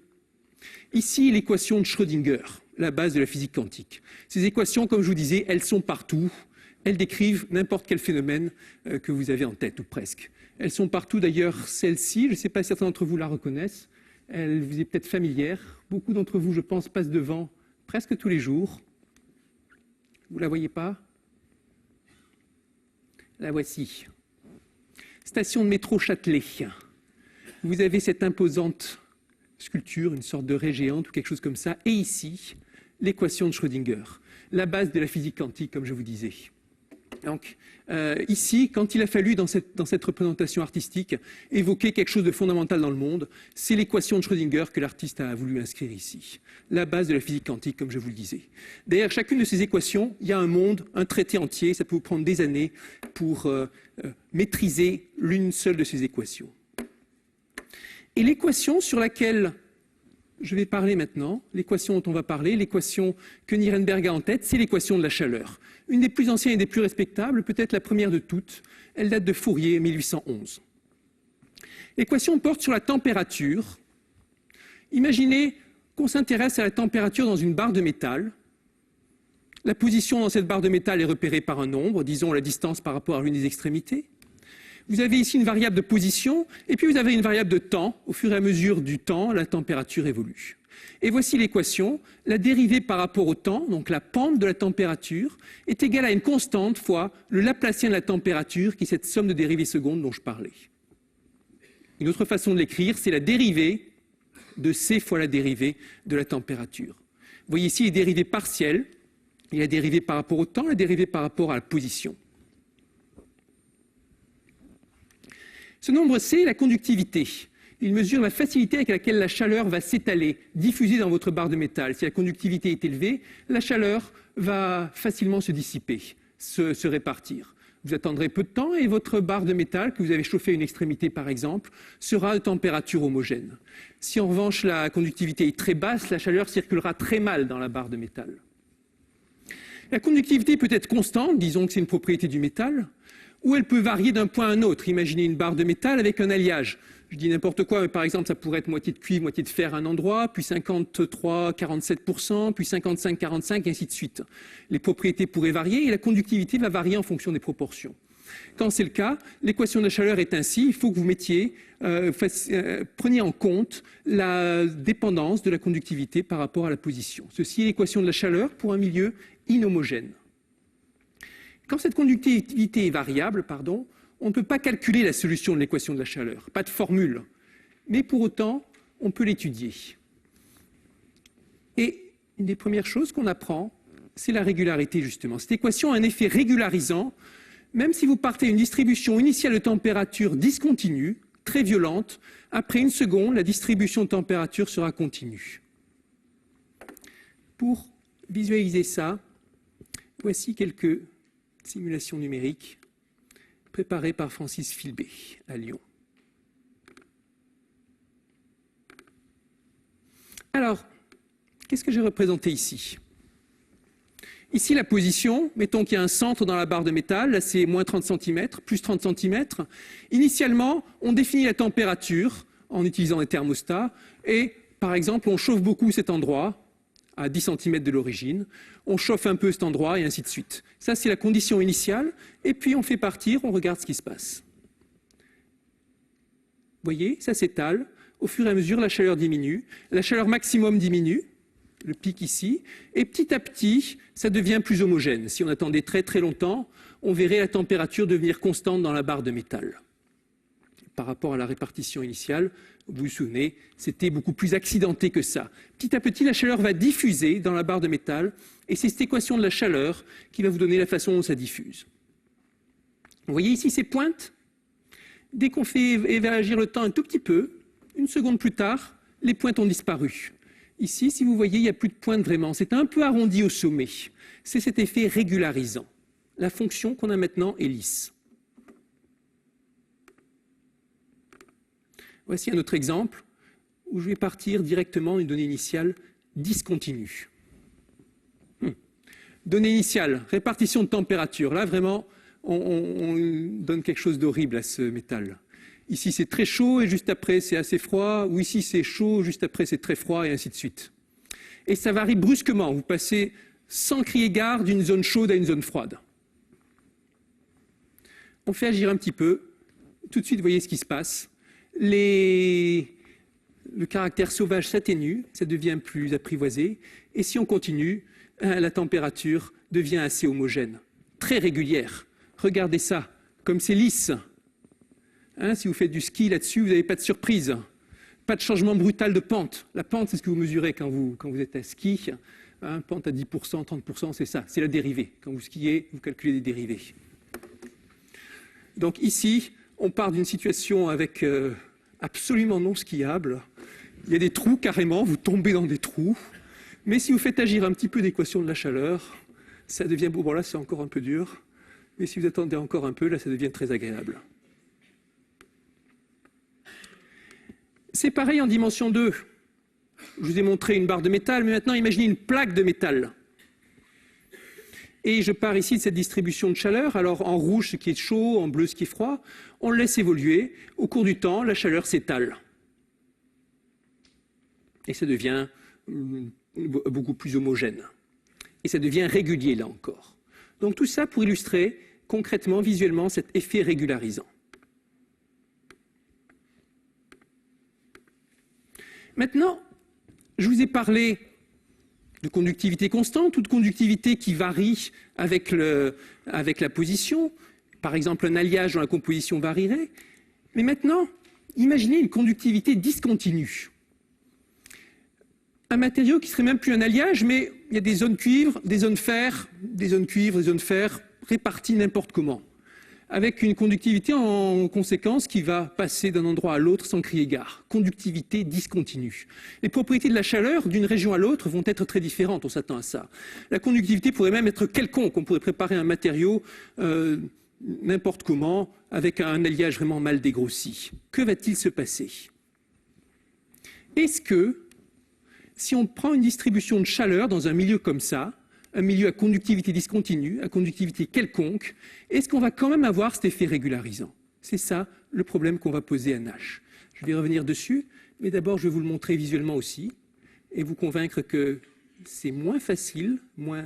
[SPEAKER 3] Ici, l'équation de Schrödinger, la base de la physique quantique. Ces équations, comme je vous disais, elles sont partout. Elles décrivent n'importe quel phénomène que vous avez en tête, ou presque. Elles sont partout, d'ailleurs, celle-ci. Je ne sais pas si certains d'entre vous la reconnaissent. Elle vous est peut-être familière. Beaucoup d'entre vous, je pense, passent devant presque tous les jours. Vous ne la voyez pas? La voici. Station de métro Châtelet. Vous avez cette imposante sculpture, une sorte de raie géante ou quelque chose comme ça. Et ici, l'équation de Schrödinger, la base de la physique quantique, comme je vous disais. Donc, ici, quand il a fallu, dans cette représentation artistique, évoquer quelque chose de fondamental dans le monde, c'est l'équation de Schrödinger que l'artiste a voulu inscrire ici. La base de la physique quantique, comme je vous le disais. Derrière chacune de ces équations, il y a un monde, un traité entier. Ça peut vous prendre des années pour maîtriser l'une seule de ces équations. Et l'équation sur laquelle je vais parler maintenant, l'équation dont on va parler, l'équation que Nirenberg a en tête, c'est l'équation de la chaleur. Une des plus anciennes et des plus respectables, peut-être la première de toutes. Elle date de Fourier, 1811. L'équation porte sur la température. Imaginez qu'on s'intéresse à la température dans une barre de métal. La position dans cette barre de métal est repérée par un nombre, disons la distance par rapport à l'une des extrémités. Vous avez ici une variable de position, et puis vous avez une variable de temps. Au fur et à mesure du temps, la température évolue. Et voici l'équation. La dérivée par rapport au temps, donc la pente de la température, est égale à une constante fois le Laplacien de la température, qui est cette somme de dérivées secondes dont je parlais. Une autre façon de l'écrire, c'est la dérivée de C fois la dérivée de la température. Vous voyez ici les dérivées partielles. Il y a la dérivée par rapport au temps, la dérivée par rapport à la position. Ce nombre C est la conductivité. Il mesure la facilité avec laquelle la chaleur va s'étaler, diffuser dans votre barre de métal. Si la conductivité est élevée, la chaleur va facilement se dissiper, se répartir. Vous attendrez peu de temps et votre barre de métal, que vous avez chauffée à une extrémité par exemple, sera de température homogène. Si en revanche la conductivité est très basse, la chaleur circulera très mal dans la barre de métal. La conductivité peut être constante, disons que c'est une propriété du métal, ou elle peut varier d'un point à un autre. Imaginez une barre de métal avec un alliage. Je dis n'importe quoi, mais par exemple, ça pourrait être moitié de cuivre, moitié de fer à un endroit, puis 53-47%, puis 55-45%, et ainsi de suite. Les propriétés pourraient varier et la conductivité va varier en fonction des proportions. Quand c'est le cas, l'équation de la chaleur est ainsi. Il faut que vous preniez en compte la dépendance de la conductivité par rapport à la position. Ceci est l'équation de la chaleur pour un milieu inhomogène. Quand cette conductivité est variable, on ne peut pas calculer la solution de l'équation de la chaleur, pas de formule. Mais pour autant, on peut l'étudier. Et une des premières choses qu'on apprend, c'est la régularité, justement. Cette équation a un effet régularisant. Même si vous partez d'une distribution initiale de température discontinue, très violente, après une seconde, la distribution de température sera continue. Pour visualiser ça, voici quelques simulations numériques préparées par Francis Filbé à Lyon. Alors, qu'est-ce que j'ai représenté ici? Ici, la position, mettons qu'il y a un centre dans la barre de métal, là c'est moins 30 cm, plus 30 cm. Initialement, on définit la température en utilisant des thermostats et, par exemple, on chauffe beaucoup cet endroit, à 10 cm de l'origine, on chauffe un peu cet endroit et ainsi de suite. Ça, c'est la condition initiale, et puis on fait partir, on regarde ce qui se passe. Vous voyez, ça s'étale, au fur et à mesure, la chaleur diminue, la chaleur maximum diminue, le pic ici, et petit à petit, ça devient plus homogène. Si on attendait très très longtemps, on verrait la température devenir constante dans la barre de métal. Par rapport à la répartition initiale, vous vous souvenez, c'était beaucoup plus accidenté que ça. Petit à petit, la chaleur va diffuser dans la barre de métal, et c'est cette équation de la chaleur qui va vous donner la façon dont ça diffuse. Vous voyez ici ces pointes? Dès qu'on fait réagir le temps un tout petit peu, une seconde plus tard, les pointes ont disparu. Ici, si vous voyez, il n'y a plus de pointe vraiment. C'est un peu arrondi au sommet. C'est cet effet régularisant. La fonction qu'on a maintenant est lisse. Voici un autre exemple où je vais partir directement d'une donnée initiale discontinue. Donnée initiale, répartition de température. Là, vraiment, on donne quelque chose d'horrible à ce métal. Ici, c'est très chaud et juste après, c'est assez froid. Ou ici, c'est chaud, juste après, c'est très froid et ainsi de suite. Et ça varie brusquement. Vous passez sans crier gare d'une zone chaude à une zone froide. On fait agir un petit peu. Tout de suite, vous voyez ce qui se passe. Le caractère sauvage s'atténue, ça devient plus apprivoisé. Et si on continue, la température devient assez homogène, très régulière. Regardez ça, comme c'est lisse. Si vous faites du ski là-dessus, vous n'avez pas de surprise. Pas de changement brutal de pente. La pente, c'est ce que vous mesurez quand vous êtes à ski. Pente à 10%, 30%, c'est ça, c'est la dérivée. Quand vous skiez, vous calculez des dérivées. Donc ici, on part d'une situation avec absolument non skiable. Il y a des trous carrément, vous tombez dans des trous. Mais si vous faites agir un petit peu l'équation de la chaleur, ça devient beau. Bon, là, c'est encore un peu dur. Mais si vous attendez encore un peu, là, ça devient très agréable. C'est pareil en dimension 2. Je vous ai montré une barre de métal, mais maintenant, imaginez une plaque de métal. Et je pars ici de cette distribution de chaleur. Alors, en rouge, ce qui est chaud, en bleu, ce qui est froid. On le laisse évoluer. Au cours du temps, la chaleur s'étale. Et ça devient beaucoup plus homogène. Et ça devient régulier, là encore. Donc, tout ça pour illustrer concrètement, visuellement, cet effet régularisant. Maintenant, je vous ai parlé de conductivité constante ou de conductivité qui varie avec la position. Par exemple, un alliage dont la composition varierait. Mais maintenant, imaginez une conductivité discontinue. Un matériau qui serait même plus un alliage, mais il y a des zones cuivre, des zones fer, des zones cuivre, des zones fer, réparties n'importe comment. Avec une conductivité en conséquence qui va passer d'un endroit à l'autre sans crier gare. Conductivité discontinue. Les propriétés de la chaleur d'une région à l'autre vont être très différentes, on s'attend à ça. La conductivité pourrait même être quelconque. On pourrait préparer un matériau n'importe comment, avec un alliage vraiment mal dégrossi. Que va-t-il se passer? Est-ce que, si on prend une distribution de chaleur dans un milieu comme ça, un milieu à conductivité discontinue, à conductivité quelconque, est-ce qu'on va quand même avoir cet effet régularisant? C'est ça le problème qu'on va poser à Nash. Je vais revenir dessus, mais d'abord je vais vous le montrer visuellement aussi, et vous convaincre que c'est moins facile, moins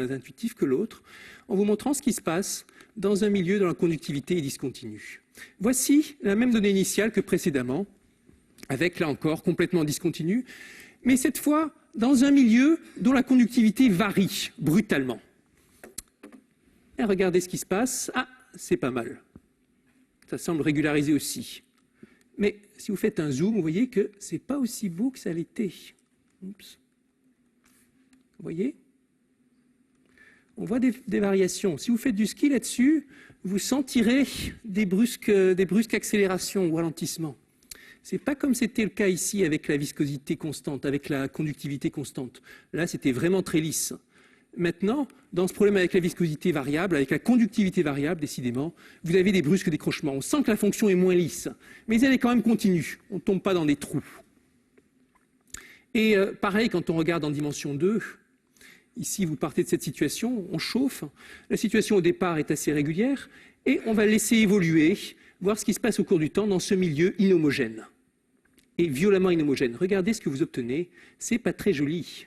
[SPEAKER 3] intuitif que l'autre, en vous montrant ce qui se passe dans un milieu dont la conductivité est discontinue. Voici la même donnée initiale que précédemment, avec là encore complètement discontinue, mais cette fois dans un milieu dont la conductivité varie brutalement. Et regardez ce qui se passe. Ah, c'est pas mal. Ça semble régularisé aussi. Mais si vous faites un zoom, vous voyez que c'est pas aussi beau que ça l'était. Oups. Vous voyez? On voit des variations. Si vous faites du ski là-dessus, vous sentirez des brusques accélérations ou ralentissements. Ce n'est pas comme c'était le cas ici avec la viscosité constante, avec la conductivité constante. Là, c'était vraiment très lisse. Maintenant, dans ce problème avec la viscosité variable, avec la conductivité variable, décidément, vous avez des brusques décrochements. On sent que la fonction est moins lisse, mais elle est quand même continue. On ne tombe pas dans des trous. Et pareil, quand on regarde en dimension 2, ici, vous partez de cette situation, on chauffe. La situation au départ est assez régulière, et on va laisser évoluer, voir ce qui se passe au cours du temps dans ce milieu inhomogène. Et violemment inhomogène. Regardez ce que vous obtenez, c'est pas très joli.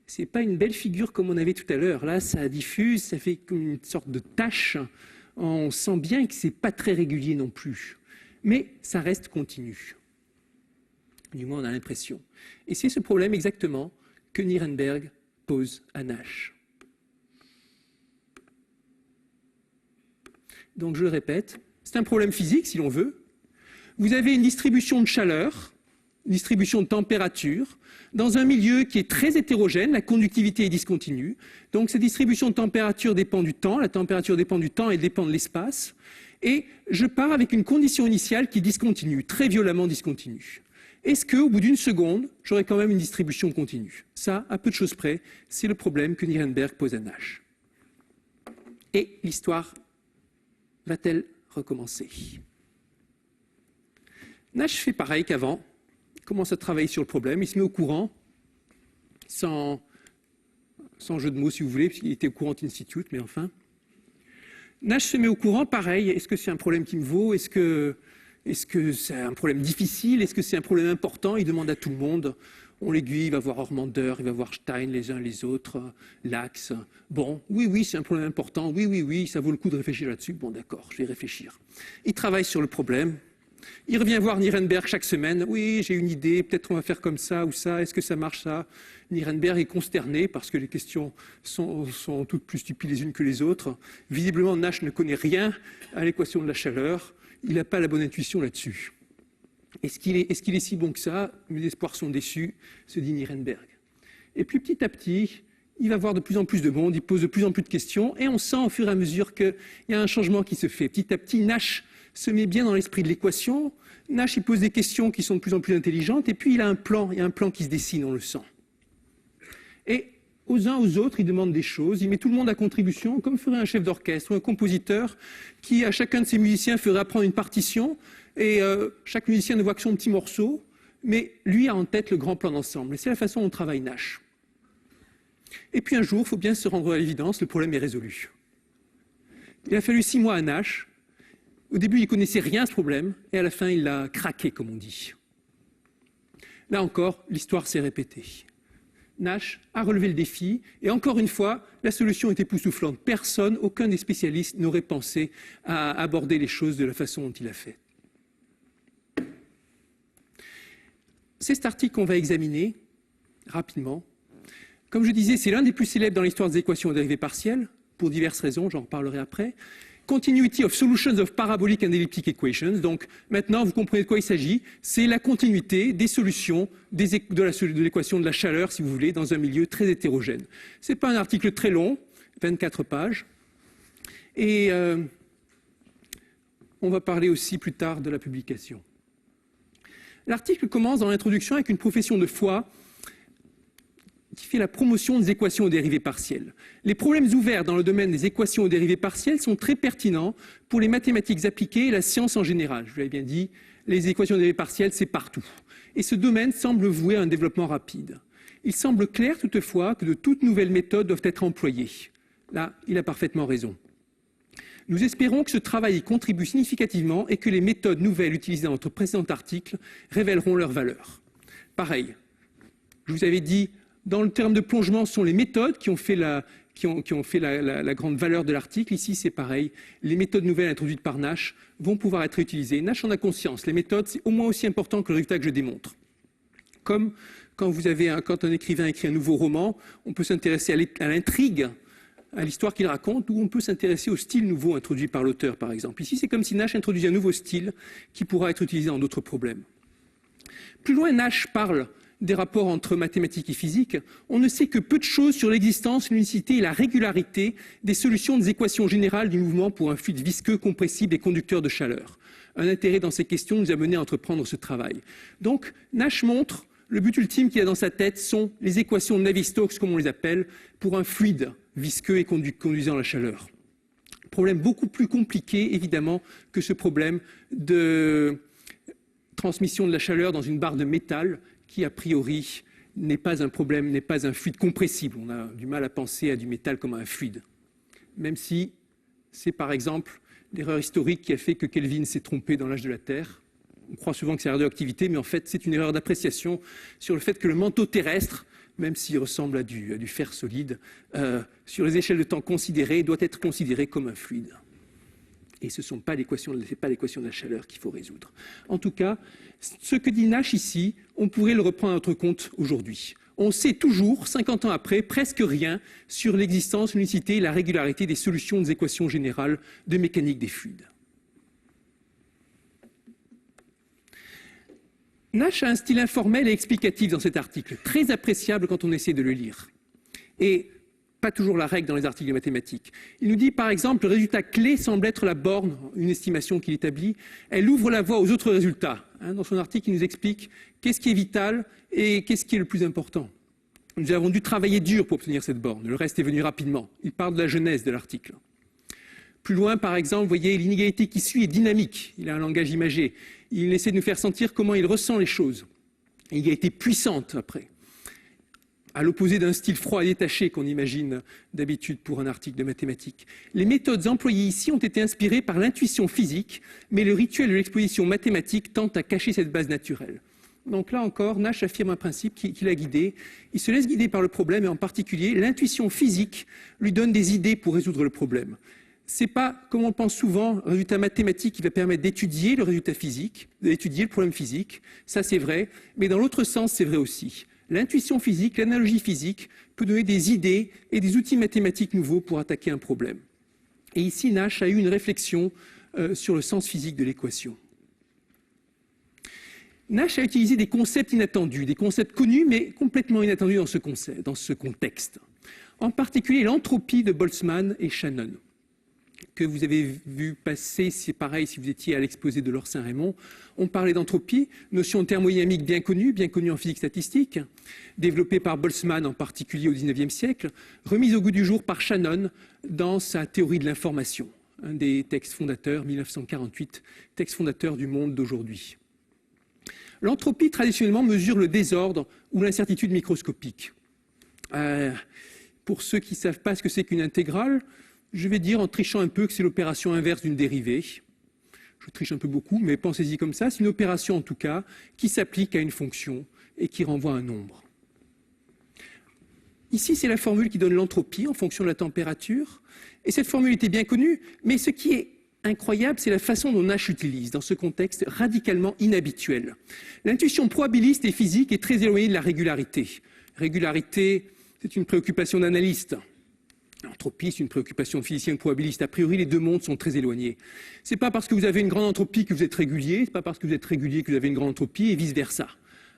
[SPEAKER 3] C'est pas une belle figure comme on avait tout à l'heure. Là, ça diffuse, ça fait une sorte de tache. On sent bien que c'est pas très régulier non plus. Mais ça reste continu. Du moins, on a l'impression. Et c'est ce problème exactement que Nirenberg pose à Nash. Donc, je le répète, c'est un problème physique, si l'on veut. Vous avez une distribution de chaleur, une distribution de température, dans un milieu qui est très hétérogène, la conductivité est discontinue. Donc cette distribution de température dépend du temps, la température dépend du temps et dépend de l'espace. Et je pars avec une condition initiale qui est discontinue, très violemment discontinue. Est-ce qu'au bout d'une seconde, j'aurai quand même une distribution continue? Ça, à peu de choses près, c'est le problème que Nirenberg pose à Nash. Et l'histoire va-t-elle recommencer? Nash fait pareil qu'avant, il commence à travailler sur le problème, il se met au courant, sans jeu de mots si vous voulez, puisqu'il était au courant Institute, mais enfin. Nash se met au courant, pareil, est-ce que c'est un problème qui me vaut? Est-ce que c'est un problème difficile? Est-ce que c'est un problème important? Il demande à tout le monde. On l'aiguille, il va voir Ormander, il va voir Stein, les uns les autres, Lax. Bon, oui, c'est un problème important. Oui, ça vaut le coup de réfléchir là-dessus. Bon, d'accord, je vais réfléchir. Il travaille sur le problème. Il revient voir Nirenberg chaque semaine. Oui, j'ai une idée, peut-être on va faire comme ça ou ça. Est-ce que ça marche ça? Nirenberg est consterné parce que les questions sont toutes plus stupides les unes que les autres. Visiblement, Nash ne connaît rien à l'équation de la chaleur. Il n'a pas la bonne intuition là-dessus. Est-ce qu'il est si bon que ça? Mes espoirs sont déçus, se dit Nirenberg. Et puis petit à petit, il va voir de plus en plus de monde, il pose de plus en plus de questions, et on sent au fur et à mesure qu'il y a un changement qui se fait. Petit à petit, Nash se met bien dans l'esprit de l'équation. Nash, il pose des questions qui sont de plus en plus intelligentes, et puis il y a un plan qui se dessine, on le sent. Et aux uns aux autres, il demande des choses, il met tout le monde à contribution, comme ferait un chef d'orchestre ou un compositeur qui, à chacun de ses musiciens, ferait apprendre une partition, et chaque musicien ne voit que son petit morceau, mais lui a en tête le grand plan d'ensemble. Et c'est la façon dont travaille Nash. Et puis un jour, il faut bien se rendre à l'évidence, le problème est résolu. Il a fallu 6 mois à Nash. Au début, il ne connaissait rien à ce problème, et à la fin, il l'a craqué, comme on dit. Là encore, l'histoire s'est répétée. Nash a relevé le défi, et encore une fois, la solution est époustouflante. Personne, aucun des spécialistes n'aurait pensé à aborder les choses de la façon dont il a fait. C'est cet article qu'on va examiner rapidement. Comme je disais, c'est l'un des plus célèbres dans l'histoire des équations aux dérivées partielles, pour diverses raisons, j'en reparlerai après. Continuity of Solutions of Parabolic and Elliptic Equations. Donc maintenant, vous comprenez de quoi il s'agit. C'est la continuité des solutions de l'équation de la chaleur, si vous voulez, dans un milieu très hétérogène. Ce n'est pas un article très long, 24 pages. Et on va parler aussi plus tard de la publication. L'article commence dans l'introduction avec une profession de foi qui fait la promotion des équations aux dérivées partielles. Les problèmes ouverts dans le domaine des équations aux dérivées partielles sont très pertinents pour les mathématiques appliquées et la science en général. Je vous l'avais bien dit, les équations aux dérivées partielles, c'est partout. Et ce domaine semble voué à un développement rapide. Il semble clair toutefois que de toutes nouvelles méthodes doivent être employées. Là, il a parfaitement raison. Nous espérons que ce travail y contribue significativement et que les méthodes nouvelles utilisées dans notre précédent article révéleront leur valeur. Pareil, je vous avais dit, dans le terme de plongement, ce sont les méthodes qui ont fait la grande valeur de l'article. Ici, c'est pareil. Les méthodes nouvelles introduites par Nash vont pouvoir être utilisées. Nash en a conscience. Les méthodes, c'est au moins aussi important que le résultat que je démontre. Comme quand un écrivain écrit un nouveau roman, on peut s'intéresser à l'intrigue, à l'histoire qu'il raconte, ou on peut s'intéresser au style nouveau introduit par l'auteur, par exemple. Ici, c'est comme si Nash introduisait un nouveau style qui pourra être utilisé dans d'autres problèmes. Plus loin, Nash parle des rapports entre mathématiques et physique. On ne sait que peu de choses sur l'existence, l'unicité et la régularité des solutions des équations générales du mouvement pour un fluide visqueux, compressible et conducteur de chaleur. Un intérêt dans ces questions nous a mené à entreprendre ce travail. Donc, Nash montre le but ultime qu'il a dans sa tête sont les équations de Navier-Stokes, comme on les appelle, pour un fluide visqueux et conduisant la chaleur. Problème beaucoup plus compliqué, évidemment, que ce problème de transmission de la chaleur dans une barre de métal qui, a priori, n'est pas un problème, n'est pas un fluide compressible. On a du mal à penser à du métal comme à un fluide. Même si c'est, par exemple, l'erreur historique qui a fait que Kelvin s'est trompé dans l'âge de la Terre. On croit souvent que c'est la radioactivité, mais en fait, c'est une erreur d'appréciation sur le fait que le manteau terrestre, même s'il ressemble à du fer solide, sur les échelles de temps considérées, doit être considéré comme un fluide. Et ce n'est pas l'équation de la chaleur qu'il faut résoudre. En tout cas, ce que dit Nash ici, on pourrait le reprendre à notre compte aujourd'hui. On sait toujours, 50 ans après, presque rien sur l'existence, l'unicité et la régularité des solutions des équations générales de mécanique des fluides. Nash a un style informel et explicatif dans cet article, très appréciable quand on essaie de le lire. Et pas toujours la règle dans les articles de mathématiques. Il nous dit par exemple, le résultat clé semble être la borne, une estimation qu'il établit. Elle ouvre la voie aux autres résultats. Dans son article, il nous explique qu'est-ce qui est vital et qu'est-ce qui est le plus important. Nous avons dû travailler dur pour obtenir cette borne. Le reste est venu rapidement. Il parle de la genèse de l'article. Plus loin, par exemple, vous voyez, l'inégalité qui suit est dynamique. Il a un langage imagé. Il essaie de nous faire sentir comment il ressent les choses. Et il a été puissante après. à l'opposé d'un style froid et détaché qu'on imagine d'habitude pour un article de mathématiques. Les méthodes employées ici ont été inspirées par l'intuition physique, mais le rituel de l'exposition mathématique tente à cacher cette base naturelle. Donc là encore, Nash affirme un principe qui l'a guidé. Il se laisse guider par le problème et en particulier, l'intuition physique lui donne des idées pour résoudre le problème. C'est pas, comme on le pense souvent, un résultat mathématique qui va permettre d'étudier le résultat physique, d'étudier le problème physique. Ça, c'est vrai. Mais dans l'autre sens, c'est vrai aussi. L'intuition physique, l'analogie physique peut donner des idées et des outils mathématiques nouveaux pour attaquer un problème. Et ici, Nash a eu une réflexion sur le sens physique de l'équation. Nash a utilisé des concepts inattendus, des concepts connus mais complètement inattendus dans ce contexte. En particulier l'entropie de Boltzmann et Shannon, que vous avez vu passer, c'est pareil si vous étiez à l'exposé de Laure Saint-Raymond. On parlait d'entropie, notion thermodynamique bien connue en physique statistique, développée par Boltzmann en particulier au XIXe siècle, remise au goût du jour par Shannon dans sa théorie de l'information, un des textes fondateurs, 1948, texte fondateur du monde d'aujourd'hui. L'entropie, traditionnellement, mesure le désordre ou l'incertitude microscopique. Pour ceux qui ne savent pas ce que c'est qu'une intégrale, je vais dire en trichant un peu que c'est l'opération inverse d'une dérivée. Je triche un peu beaucoup, mais pensez-y comme ça. C'est une opération, en tout cas, qui s'applique à une fonction et qui renvoie un nombre. Ici, c'est la formule qui donne l'entropie en fonction de la température. Et cette formule était bien connue, mais ce qui est incroyable, c'est la façon dont Nash l'utilise dans ce contexte radicalement inhabituel. L'intuition probabiliste et physique est très éloignée de la régularité. Régularité, c'est une préoccupation d'analyste. L'entropie, c'est une préoccupation de physicien probabiliste. A priori, les deux mondes sont très éloignés. Ce n'est pas parce que vous avez une grande entropie que vous êtes régulier, ce n'est pas parce que vous êtes régulier que vous avez une grande entropie, et vice-versa.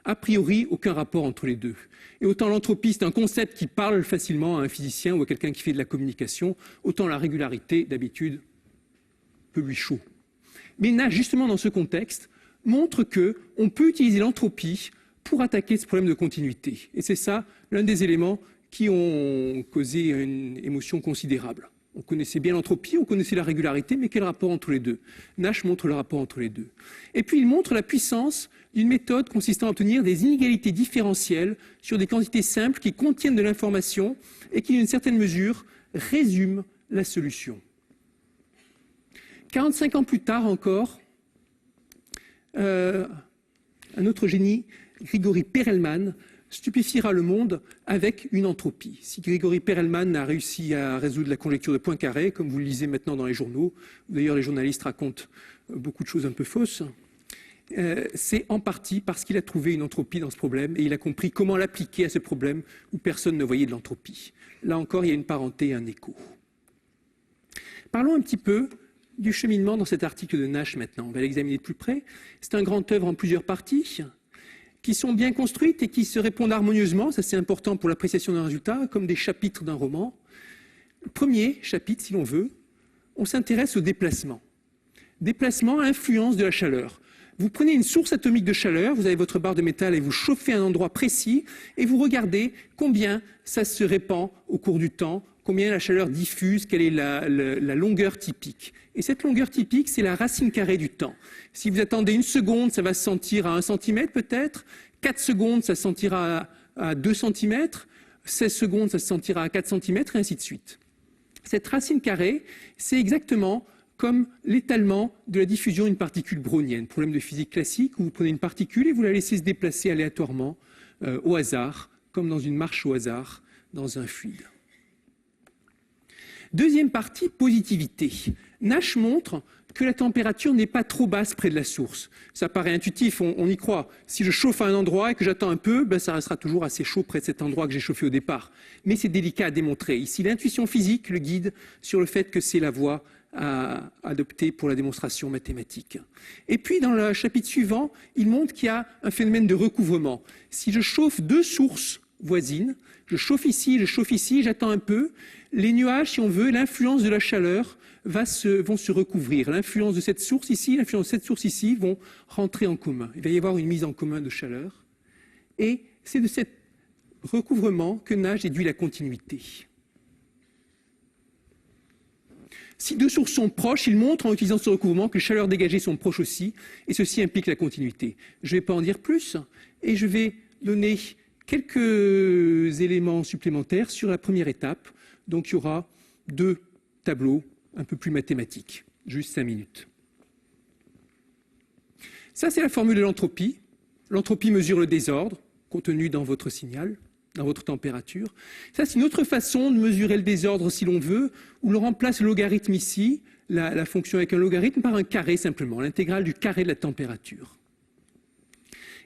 [SPEAKER 3] A priori, aucun rapport entre les deux. Et autant l'entropie, c'est un concept qui parle facilement à un physicien ou à quelqu'un qui fait de la communication, autant la régularité, d'habitude, peu lui chaud. Mais Nash, justement dans ce contexte, montre qu'on peut utiliser l'entropie pour attaquer ce problème de continuité. Et c'est ça l'un des éléments qui ont causé une émotion considérable. On connaissait bien l'entropie, on connaissait la régularité, mais quel rapport entre les deux? Nash montre le rapport entre les deux. Et puis il montre la puissance d'une méthode consistant à obtenir des inégalités différentielles sur des quantités simples qui contiennent de l'information et qui, d'une certaine mesure, résument la solution. 45 ans plus tard encore, un autre génie, Grigori Perelman, stupéfiera le monde avec une entropie. Si Grigori Perelman a réussi à résoudre la conjecture de Poincaré, comme vous le lisez maintenant dans les journaux, d'ailleurs les journalistes racontent beaucoup de choses un peu fausses, c'est en partie parce qu'il a trouvé une entropie dans ce problème et il a compris comment l'appliquer à ce problème où personne ne voyait de l'entropie. Là encore, il y a une parenté et un écho. Parlons un petit peu du cheminement dans cet article de Nash maintenant. On va l'examiner de plus près. C'est un grand œuvre en plusieurs parties qui sont bien construites et qui se répondent harmonieusement, ça c'est important pour l'appréciation d'un résultat, comme des chapitres d'un roman. Le premier chapitre, si l'on veut, on s'intéresse au déplacement. Déplacement, influence de la chaleur. Vous prenez une source atomique de chaleur, vous avez votre barre de métal et vous chauffez un endroit précis et vous regardez combien ça se répand au cours du temps, combien la chaleur diffuse, quelle est la longueur typique. Et cette longueur typique, c'est la racine carrée du temps. Si vous attendez 1 seconde, ça va se sentir à 1 cm peut-être, 4 secondes, ça se sentira à 2 cm, 16 secondes, ça se sentira à 4 cm, et ainsi de suite. Cette racine carrée, c'est exactement comme l'étalement de la diffusion d'une particule brownienne. Problème de physique classique, où vous prenez une particule et vous la laissez se déplacer aléatoirement, au hasard, comme dans une marche au hasard, dans un fluide. Deuxième partie, positivité. Nash montre que la température n'est pas trop basse près de la source. Ça paraît intuitif, on y croit. Si je chauffe à un endroit et que j'attends un peu, ça restera toujours assez chaud près de cet endroit que j'ai chauffé au départ. Mais c'est délicat à démontrer. Ici, l'intuition physique le guide sur le fait que c'est la voie à adopter pour la démonstration mathématique. Et puis, dans le chapitre suivant, il montre qu'il y a un phénomène de recouvrement. Si je chauffe 2 sources voisines, je chauffe ici, j'attends un peu, les nuages, si on veut, l'influence de la chaleur vont se recouvrir. L'influence de cette source ici, l'influence de cette source ici vont rentrer en commun. Il va y avoir une mise en commun de chaleur. Et c'est de cet recouvrement que Nash déduit la continuité. Si 2 sources sont proches, il montre en utilisant ce recouvrement que les chaleurs dégagées sont proches aussi, et ceci implique la continuité. Je ne vais pas en dire plus, et je vais donner Quelques éléments supplémentaires sur la première étape. Donc il y aura 2 tableaux un peu plus mathématiques, juste 5 minutes. Ça, c'est la formule de l'entropie. L'entropie mesure le désordre contenu dans votre signal, dans votre température. Ça, c'est une autre façon de mesurer le désordre si l'on veut, où l'on remplace le logarithme ici, la fonction avec un logarithme, par un carré simplement, l'intégrale du carré de la température.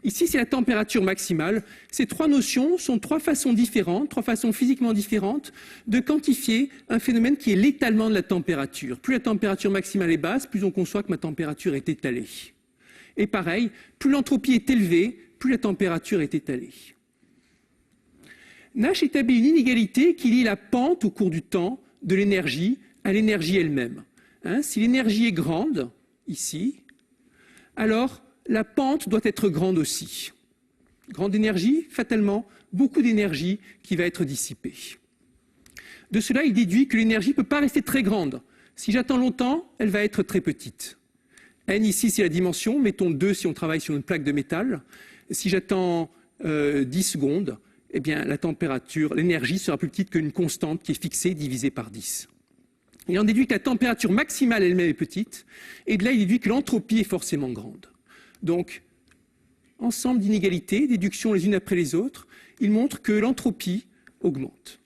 [SPEAKER 3] Ici, c'est la température maximale. Ces 3 notions sont 3 façons différentes, 3 façons physiquement différentes de quantifier un phénomène qui est l'étalement de la température. Plus la température maximale est basse, plus on conçoit que ma température est étalée. Et pareil, plus l'entropie est élevée, plus la température est étalée. Nash établit une inégalité qui lie la pente au cours du temps de l'énergie à l'énergie elle-même. Si l'énergie est grande, ici, alors la pente doit être grande aussi. Grande énergie, fatalement, beaucoup d'énergie qui va être dissipée. De cela, il déduit que l'énergie ne peut pas rester très grande. Si j'attends longtemps, elle va être très petite. N ici, c'est la dimension, mettons 2 si on travaille sur une plaque de métal. Si j'attends 10 secondes, eh bien, la température, l'énergie sera plus petite qu'une constante qui est fixée divisée par 10. Il en déduit que la température maximale elle-même est petite, et de là, il déduit que l'entropie est forcément grande. Donc, ensemble d'inégalités, déductions les unes après les autres, il montre que l'entropie augmente.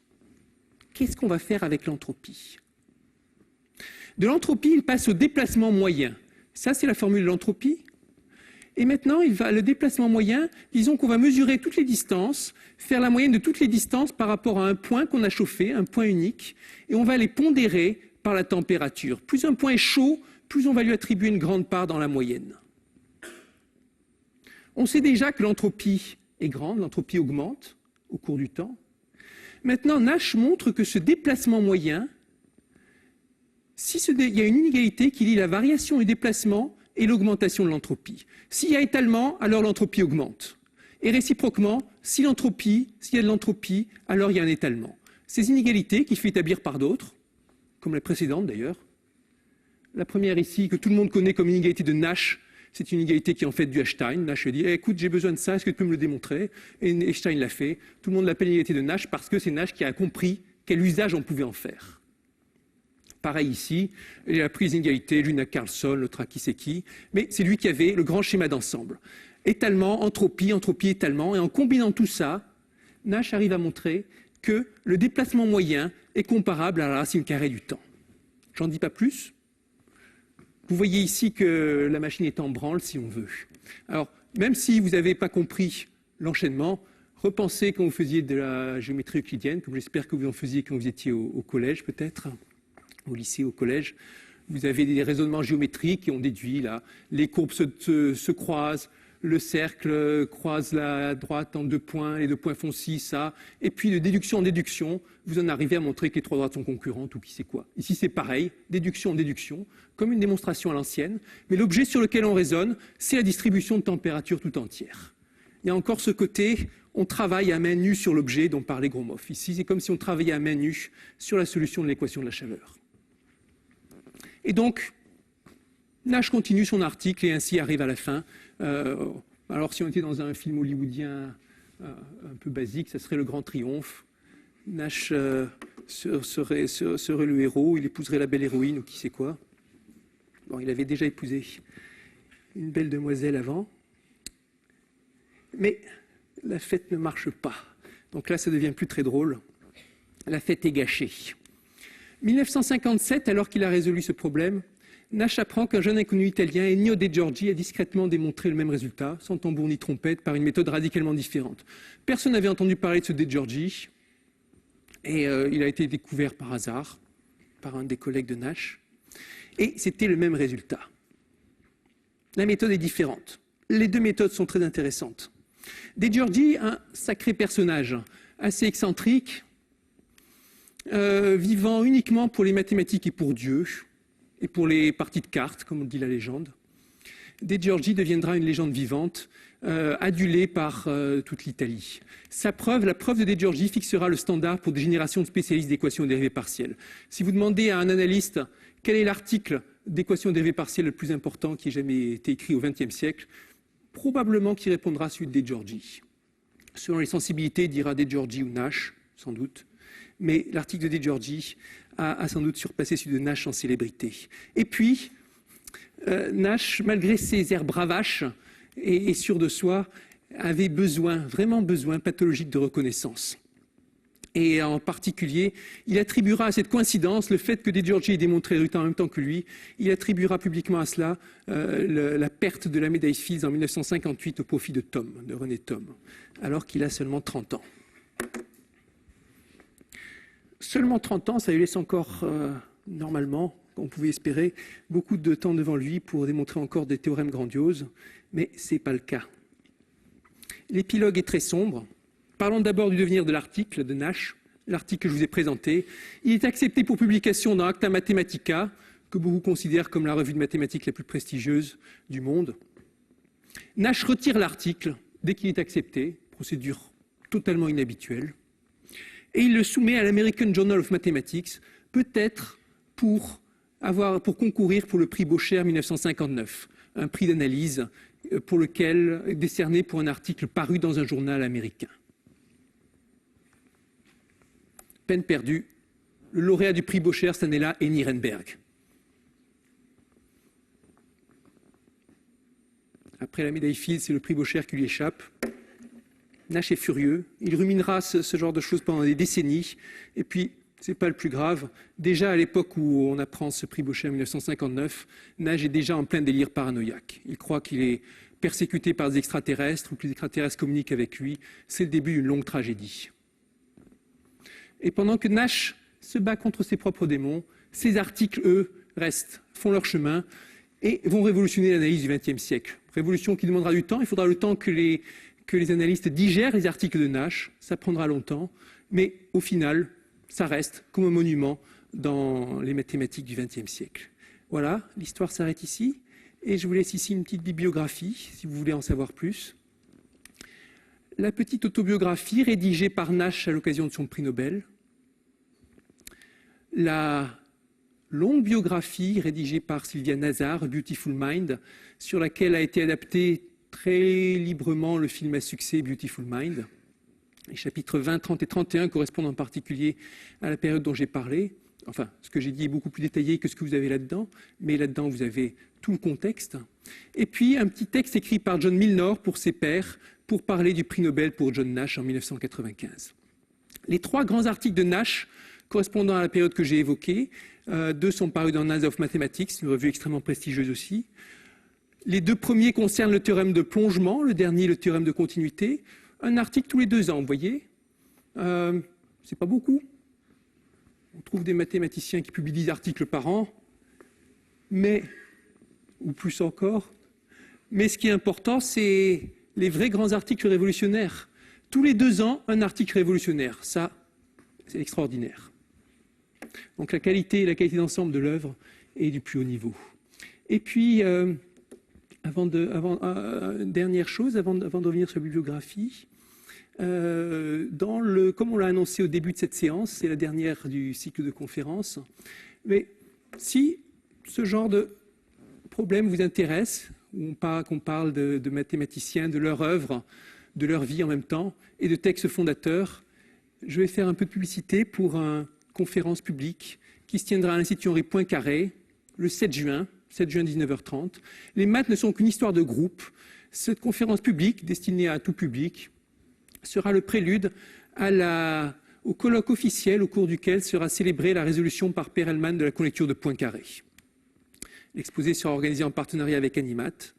[SPEAKER 3] Qu'est-ce qu'on va faire avec l'entropie? De l'entropie, il passe au déplacement moyen. Ça, c'est la formule de l'entropie. Et maintenant, le déplacement moyen, disons qu'on va mesurer toutes les distances, faire la moyenne de toutes les distances par rapport à un point qu'on a chauffé, un point unique, et on va les pondérer par la température. Plus un point est chaud, plus on va lui attribuer une grande part dans la moyenne. On sait déjà que l'entropie est grande, l'entropie augmente au cours du temps. Maintenant, Nash montre que ce déplacement moyen, il y a une inégalité qui lie la variation du déplacement et l'augmentation de l'entropie. S'il y a étalement, alors l'entropie augmente. Et réciproquement, s'il y a de l'entropie, alors il y a un étalement. Ces inégalités, qu'il faut établir par d'autres, comme la précédente d'ailleurs, la première ici, que tout le monde connaît comme inégalité de Nash, c'est une inégalité qui est en fait du Einstein. Nash dit écoute, j'ai besoin de ça, est-ce que tu peux me le démontrer? Et Einstein l'a fait. Tout le monde l'appelle inégalité de Nash parce que c'est Nash qui a compris quel usage on pouvait en faire. Pareil ici, il a pris les inégalités, l'une à Carlson, l'autre à qui c'est qui, mais c'est lui qui avait le grand schéma d'ensemble. Étalement, entropie, étalement, et en combinant tout ça, Nash arrive à montrer que le déplacement moyen est comparable à la racine carrée du temps. J'en dis pas plus. Vous voyez ici que la machine est en branle, si on veut. Alors, même si vous n'avez pas compris l'enchaînement, repensez quand vous faisiez de la géométrie euclidienne, comme j'espère que vous en faisiez quand vous étiez au collège peut-être, au lycée, au collège. Vous avez des raisonnements géométriques qui ont déduit, là, les courbes se croisent, le cercle croise la droite en 2 points, les 2 points font 6, ça, et puis de déduction en déduction, vous en arrivez à montrer que les 3 droites sont concurrentes ou qui sait quoi. Ici c'est pareil, déduction en déduction, comme une démonstration à l'ancienne, mais l'objet sur lequel on raisonne, c'est la distribution de température tout entière. Il y a encore ce côté, on travaille à main nue sur l'objet dont parlait Gromov. Ici c'est comme si on travaillait à main nue sur la solution de l'équation de la chaleur. Et donc, Nash continue son article et ainsi arrive à la fin. Alors si on était dans un film hollywoodien un peu basique, ça serait le grand triomphe. Nash serait le héros, il épouserait la belle héroïne ou qui sait quoi. Bon, il avait déjà épousé une belle demoiselle avant. Mais la fête ne marche pas. Donc là, ça devient plus très drôle. La fête est gâchée. 1957, alors qu'il a résolu ce problème, Nash apprend qu'un jeune inconnu italien, Ennio De Giorgi, a discrètement démontré le même résultat, sans tambour ni trompette, par une méthode radicalement différente. Personne n'avait entendu parler de ce De Giorgi, et il a été découvert par hasard, par un des collègues de Nash, et c'était le même résultat. La méthode est différente. Les 2 méthodes sont très intéressantes. De Giorgi, un sacré personnage, assez excentrique, vivant uniquement pour les mathématiques et pour Dieu, et pour les parties de cartes, comme on dit la légende. De Giorgi deviendra une légende vivante, adulée par toute l'Italie. La preuve de De Giorgi fixera le standard pour des générations de spécialistes d'équations et dérivées partielles. Si vous demandez à un analyste quel est l'article d'équations et dérivées partielles le plus important qui ait jamais été écrit au XXe siècle, probablement qu'il répondra celui de De Giorgi. selon les sensibilités, dira De Giorgi ou Nash, sans doute. Mais l'article de De Giorgi a sans doute surpassé celui de Nash en célébrité. Et puis, Nash, malgré ses airs bravaches et sûr de soi, avait vraiment besoin pathologique de reconnaissance. Et en particulier, il attribuera à cette coïncidence le fait que De Giorgi ait démontré le résultat en même temps que lui. Il attribuera publiquement à cela la perte de la médaille Fields en 1958 au profit de René Thom, alors qu'il a seulement 30 ans. Seulement 30 ans, ça lui laisse encore, normalement, on pouvait espérer, beaucoup de temps devant lui pour démontrer encore des théorèmes grandioses, mais ce n'est pas le cas. L'épilogue est très sombre. Parlons d'abord du devenir de l'article de Nash, l'article que je vous ai présenté. Il est accepté pour publication dans Acta Mathematica, que beaucoup considèrent comme la revue de mathématiques la plus prestigieuse du monde. Nash retire l'article dès qu'il est accepté, procédure totalement inhabituelle, et il le soumet à l'American Journal of Mathematics, peut-être pour concourir pour le prix Boscher 1959, un prix d'analyse décerné pour un article paru dans un journal américain. Peine perdue, le lauréat du prix Boscher cette année-là est Nirenberg. Après la médaille Fields, c'est le prix Boscher qui lui échappe. Nash est furieux, il ruminera ce genre de choses pendant des décennies, et puis, ce n'est pas le plus grave, déjà à l'époque où on apprend ce prix Boscher en 1959, Nash est déjà en plein délire paranoïaque. Il croit qu'il est persécuté par des extraterrestres ou que les extraterrestres communiquent avec lui. C'est le début d'une longue tragédie. Et pendant que Nash se bat contre ses propres démons, ses articles, eux, font leur chemin et vont révolutionner l'analyse du XXe siècle. Révolution qui demandera du temps. Il faudra le temps que les analystes digèrent les articles de Nash. Ça prendra longtemps. Mais au final, ça reste comme un monument dans les mathématiques du XXe siècle. Voilà, l'histoire s'arrête ici. Et je vous laisse ici une petite bibliographie, si vous voulez en savoir plus. La petite autobiographie rédigée par Nash à l'occasion de son prix Nobel. La longue biographie rédigée par Sylvia Nazar, Beautiful Mind, sur laquelle a été adapté très librement le film à succès Beautiful Mind. Les chapitres 20, 30 et 31 correspondent en particulier à la période dont j'ai parlé. Enfin, ce que j'ai dit est beaucoup plus détaillé que ce que vous avez là-dedans, mais là-dedans, vous avez tout le contexte. Et puis, un petit texte écrit par John Milnor pour ses pairs, pour parler du prix Nobel pour John Nash en 1995. Les 3 grands articles de Nash, correspondant à la période que j'ai évoquée, 2 sont parus dans Annals of Mathematics, une revue extrêmement prestigieuse aussi. Les 2 premiers concernent le théorème de plongement, le dernier, le théorème de continuité. Un article tous les 2 ans, vous voyez. C'est pas beaucoup. On trouve des mathématiciens qui publient 10 articles par an, ou plus encore. Mais ce qui est important, c'est les vrais grands articles révolutionnaires. Tous les 2 ans, un article révolutionnaire. Ça, c'est extraordinaire. Donc la qualité d'ensemble de l'œuvre est du plus haut niveau. Et puis, dernière chose, avant de revenir sur la bibliographie, comme on l'a annoncé au début de cette séance, c'est la dernière du cycle de conférences, mais si ce genre de problème vous intéresse, qu'on parle de mathématiciens, de leur œuvre, de leur vie en même temps, et de textes fondateurs, je vais faire un peu de publicité pour une conférence publique qui se tiendra à l'Institut Henri Poincaré le 7 juin 19h30. Les maths ne sont qu'une histoire de groupe. Cette conférence publique, destinée à tout public, sera le prélude au colloque officiel au cours duquel sera célébrée la résolution par Perelman de la conjecture de Poincaré. L'exposé sera organisé en partenariat avec Animat.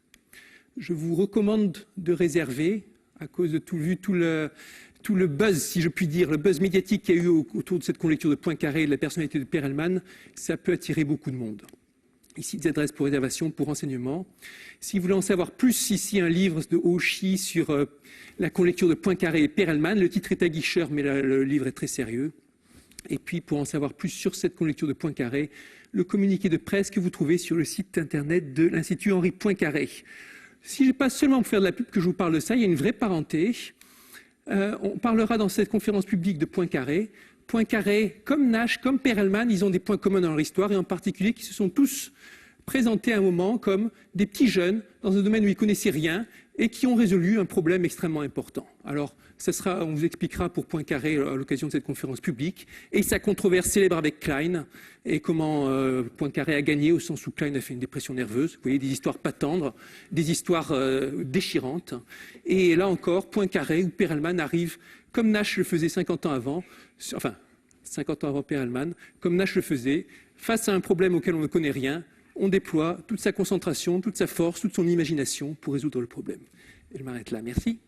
[SPEAKER 3] Je vous recommande de réserver, à cause de tout le buzz, si je puis dire, le buzz médiatique qu'il y a eu autour de cette conjecture de Poincaré et de la personnalité de Perelman, ça peut attirer beaucoup de monde. Ici, des adresses pour réservation, pour renseignement. Si vous voulez en savoir plus, ici un livre de Auchy sur la conjecture de Poincaré et Perelman. Le titre est aguicheur, mais le livre est très sérieux. Et puis, pour en savoir plus sur cette conjecture de Poincaré, le communiqué de presse que vous trouvez sur le site internet de l'Institut Henri Poincaré. Si je passe seulement pour faire de la pub que je vous parle de ça, il y a une vraie parenté. On parlera dans cette conférence publique de Poincaré. Poincaré, comme Nash, comme Perelman, ils ont des points communs dans leur histoire, et en particulier qu'ils se sont tous présentés à un moment comme des petits jeunes dans un domaine où ils ne connaissaient rien et qui ont résolu un problème extrêmement important. Alors, on vous expliquera pour Poincaré à l'occasion de cette conférence publique, et sa controverse célèbre avec Klein, et comment Poincaré a gagné au sens où Klein a fait une dépression nerveuse. Vous voyez, des histoires pas tendres, des histoires déchirantes. Et là encore, Poincaré ou Perelman arrivent, comme Nash le faisait 50 ans avant, enfin, 50 ans avant Perelman, comme Nash le faisait, face à un problème auquel on ne connaît rien, on déploie toute sa concentration, toute sa force, toute son imagination pour résoudre le problème. Et je m'arrête là. Merci.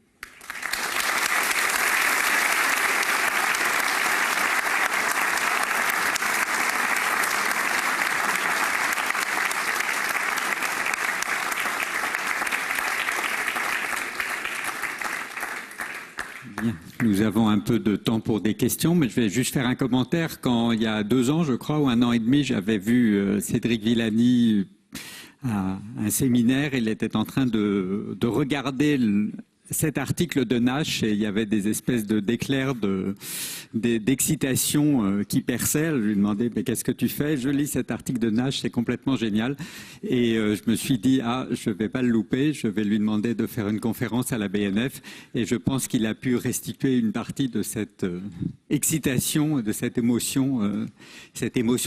[SPEAKER 2] Bien. Nous avons un peu de temps pour des questions, mais je vais juste faire un commentaire. Quand il y a 2 ans, je crois, ou 1 an et demi, j'avais vu Cédric Villani à un séminaire. Il était en train de regarder cet article de Nash et il y avait des espèces d'éclairs d'excitation qui perçaient. Je lui demandais mais qu'est-ce que tu fais? Je lis cet article de Nash, c'est complètement génial. Et je me suis dit je vais pas le louper, je vais lui demander de faire une conférence à la BNF. Et je pense qu'il a pu restituer une partie de cette excitation, de cette émotion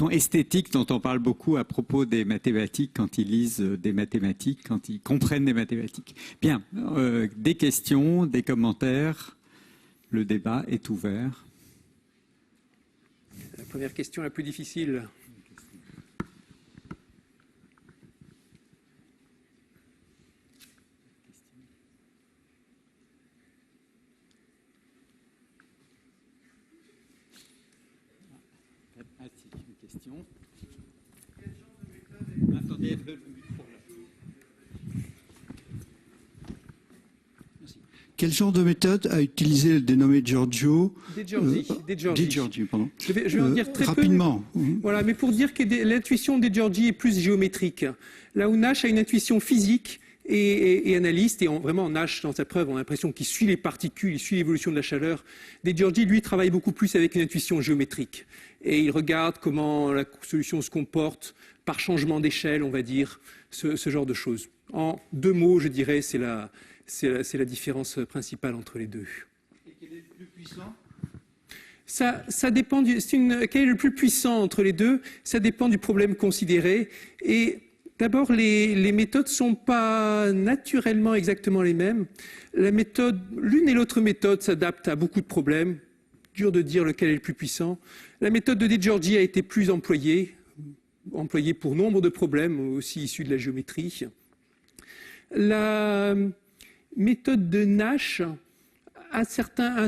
[SPEAKER 2] esthétique dont on parle beaucoup à propos des mathématiques quand ils lisent des mathématiques, quand ils comprennent des mathématiques. Bien, des questions, des commentaires. Le débat est ouvert.
[SPEAKER 3] La première question la plus difficile.
[SPEAKER 2] Ah, c'est une question. Attendez,
[SPEAKER 4] quel genre de méthode a utilisé le dénommé Giorgio?
[SPEAKER 3] De
[SPEAKER 4] Giorgi, pardon.
[SPEAKER 3] Je vais en dire très
[SPEAKER 4] rapidement.
[SPEAKER 3] peu. Voilà, mais pour dire que l'intuition de Giorgi est plus géométrique. Là où Nash a une intuition physique et analyste, et vraiment Nash, dans sa preuve, on a l'impression qu'il suit les particules, il suit l'évolution de la chaleur. De Giorgi, lui, travaille beaucoup plus avec une intuition géométrique. Et il regarde comment la solution se comporte par changement d'échelle, on va dire, ce genre de choses. En 2 mots, je dirais, c'est la différence principale entre les deux.
[SPEAKER 4] Et quel est le plus puissant?
[SPEAKER 3] Ça dépend quel est le plus puissant entre les deux? Ça dépend du problème considéré. Et d'abord, les méthodes ne sont pas naturellement exactement les mêmes. L'une et l'autre méthode s'adaptent à beaucoup de problèmes. Dur de dire lequel est le plus puissant. La méthode de De Giorgi a été plus employée pour nombre de problèmes, aussi issus de la géométrie. La méthode de Nash a un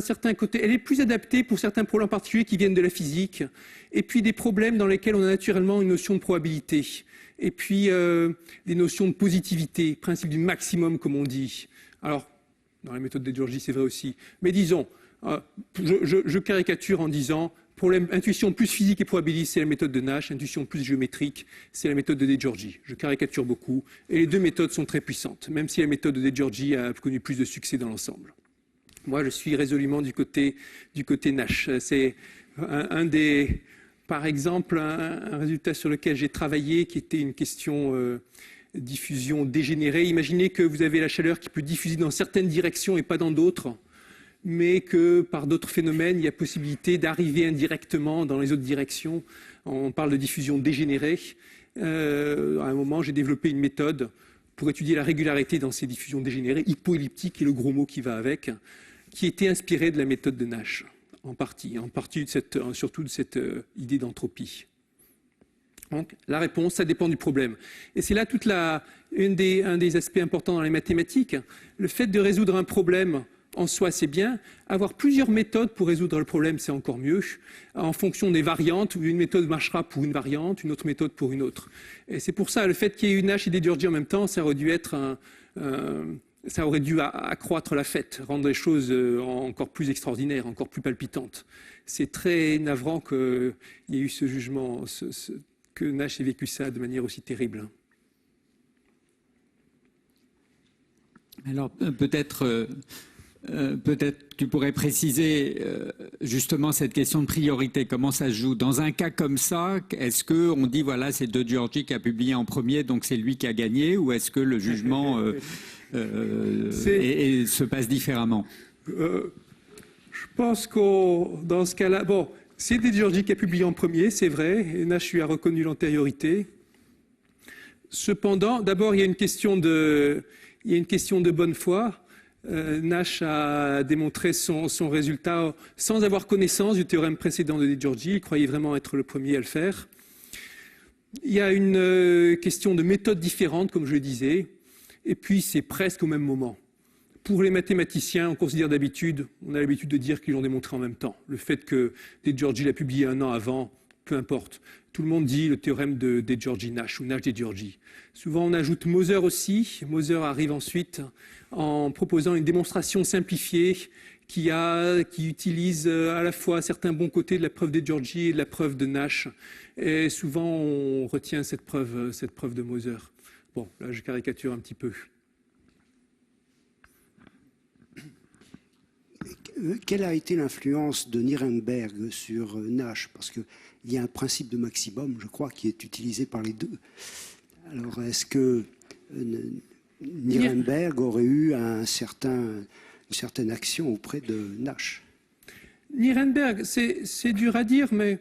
[SPEAKER 3] certain côté. Elle est plus adaptée pour certains problèmes particuliers qui viennent de la physique, et puis des problèmes dans lesquels on a naturellement une notion de probabilité, et puis des notions de positivité, principe du maximum, comme on dit. Alors, dans la méthode de Giorgi, c'est vrai aussi. Mais disons, je caricature en disant, problème intuition plus physique et probabiliste, c'est la méthode de Nash. Intuition plus géométrique, c'est la méthode de De Giorgi. Je caricature beaucoup. Et les 2 méthodes sont très puissantes, même si la méthode de De Giorgi a connu plus de succès dans l'ensemble. Moi, je suis résolument du côté Nash. C'est par exemple, un résultat sur lequel j'ai travaillé, qui était une question diffusion dégénérée. Imaginez que vous avez la chaleur qui peut diffuser dans certaines directions et pas dans d'autres, mais que par d'autres phénomènes, il y a possibilité d'arriver indirectement dans les autres directions. On parle de diffusion dégénérée. À un moment, j'ai développé une méthode pour étudier la régularité dans ces diffusions dégénérées, hypoelliptique est le gros mot qui va avec, qui était inspirée de la méthode de Nash, en partie surtout de cette idée d'entropie. Donc, la réponse, ça dépend du problème. Et c'est là un des aspects importants dans les mathématiques. Le fait de résoudre un problème en soi, c'est bien. Avoir plusieurs méthodes pour résoudre le problème, c'est encore mieux. En fonction des variantes, une méthode marchera pour une variante, une autre méthode pour une autre. Et c'est pour ça, le fait qu'il y ait eu Nash et De Giorgi en même temps, ça aurait dû accroître la fête, rendre les choses encore plus extraordinaires, encore plus palpitantes. C'est très navrant qu'il y ait eu ce jugement, que Nash ait vécu ça de manière aussi terrible.
[SPEAKER 2] Alors, peut-être... Peut-être tu pourrais préciser justement cette question de priorité. Comment ça se joue? Dans un cas comme ça, est-ce qu'on dit voilà, c'est De Giorgi qui a publié en premier, donc c'est lui qui a gagné, ou est-ce que le jugement se passe différemment?
[SPEAKER 3] Je pense que dans ce cas-là, bon, c'est De Giorgi qui a publié en premier, c'est vrai, et Nash lui a reconnu l'antériorité. Cependant, d'abord, il y a une question de bonne foi. Nash a démontré son résultat sans avoir connaissance du théorème précédent de De Giorgi. Il croyait vraiment être le premier à le faire. Il y a une question de méthode différente, comme je le disais, et puis c'est presque au même moment. Pour les mathématiciens, on considère d'habitude, on a l'habitude de dire qu'ils l'ont démontré en même temps. Le fait que De Giorgi l'a publié 1 an avant, peu importe. Tout le monde dit le théorème de De Giorgi-Nash ou Nash-De Giorgi. Souvent, on ajoute Moser aussi. Moser arrive ensuite en proposant une démonstration simplifiée qui utilise à la fois certains bons côtés de la preuve de Giorgi et de la preuve de Nash. Et souvent, on retient cette preuve de Moser. Bon, là, je caricature un petit peu.
[SPEAKER 5] Quelle a été l'influence de Nirenberg sur Nash? Parce qu'il y a un principe de maximum, je crois, qui est utilisé par les deux. Alors, est-ce que Nirenberg aurait eu une certaine action auprès de Nash?
[SPEAKER 3] Nirenberg, c'est dur à dire, mais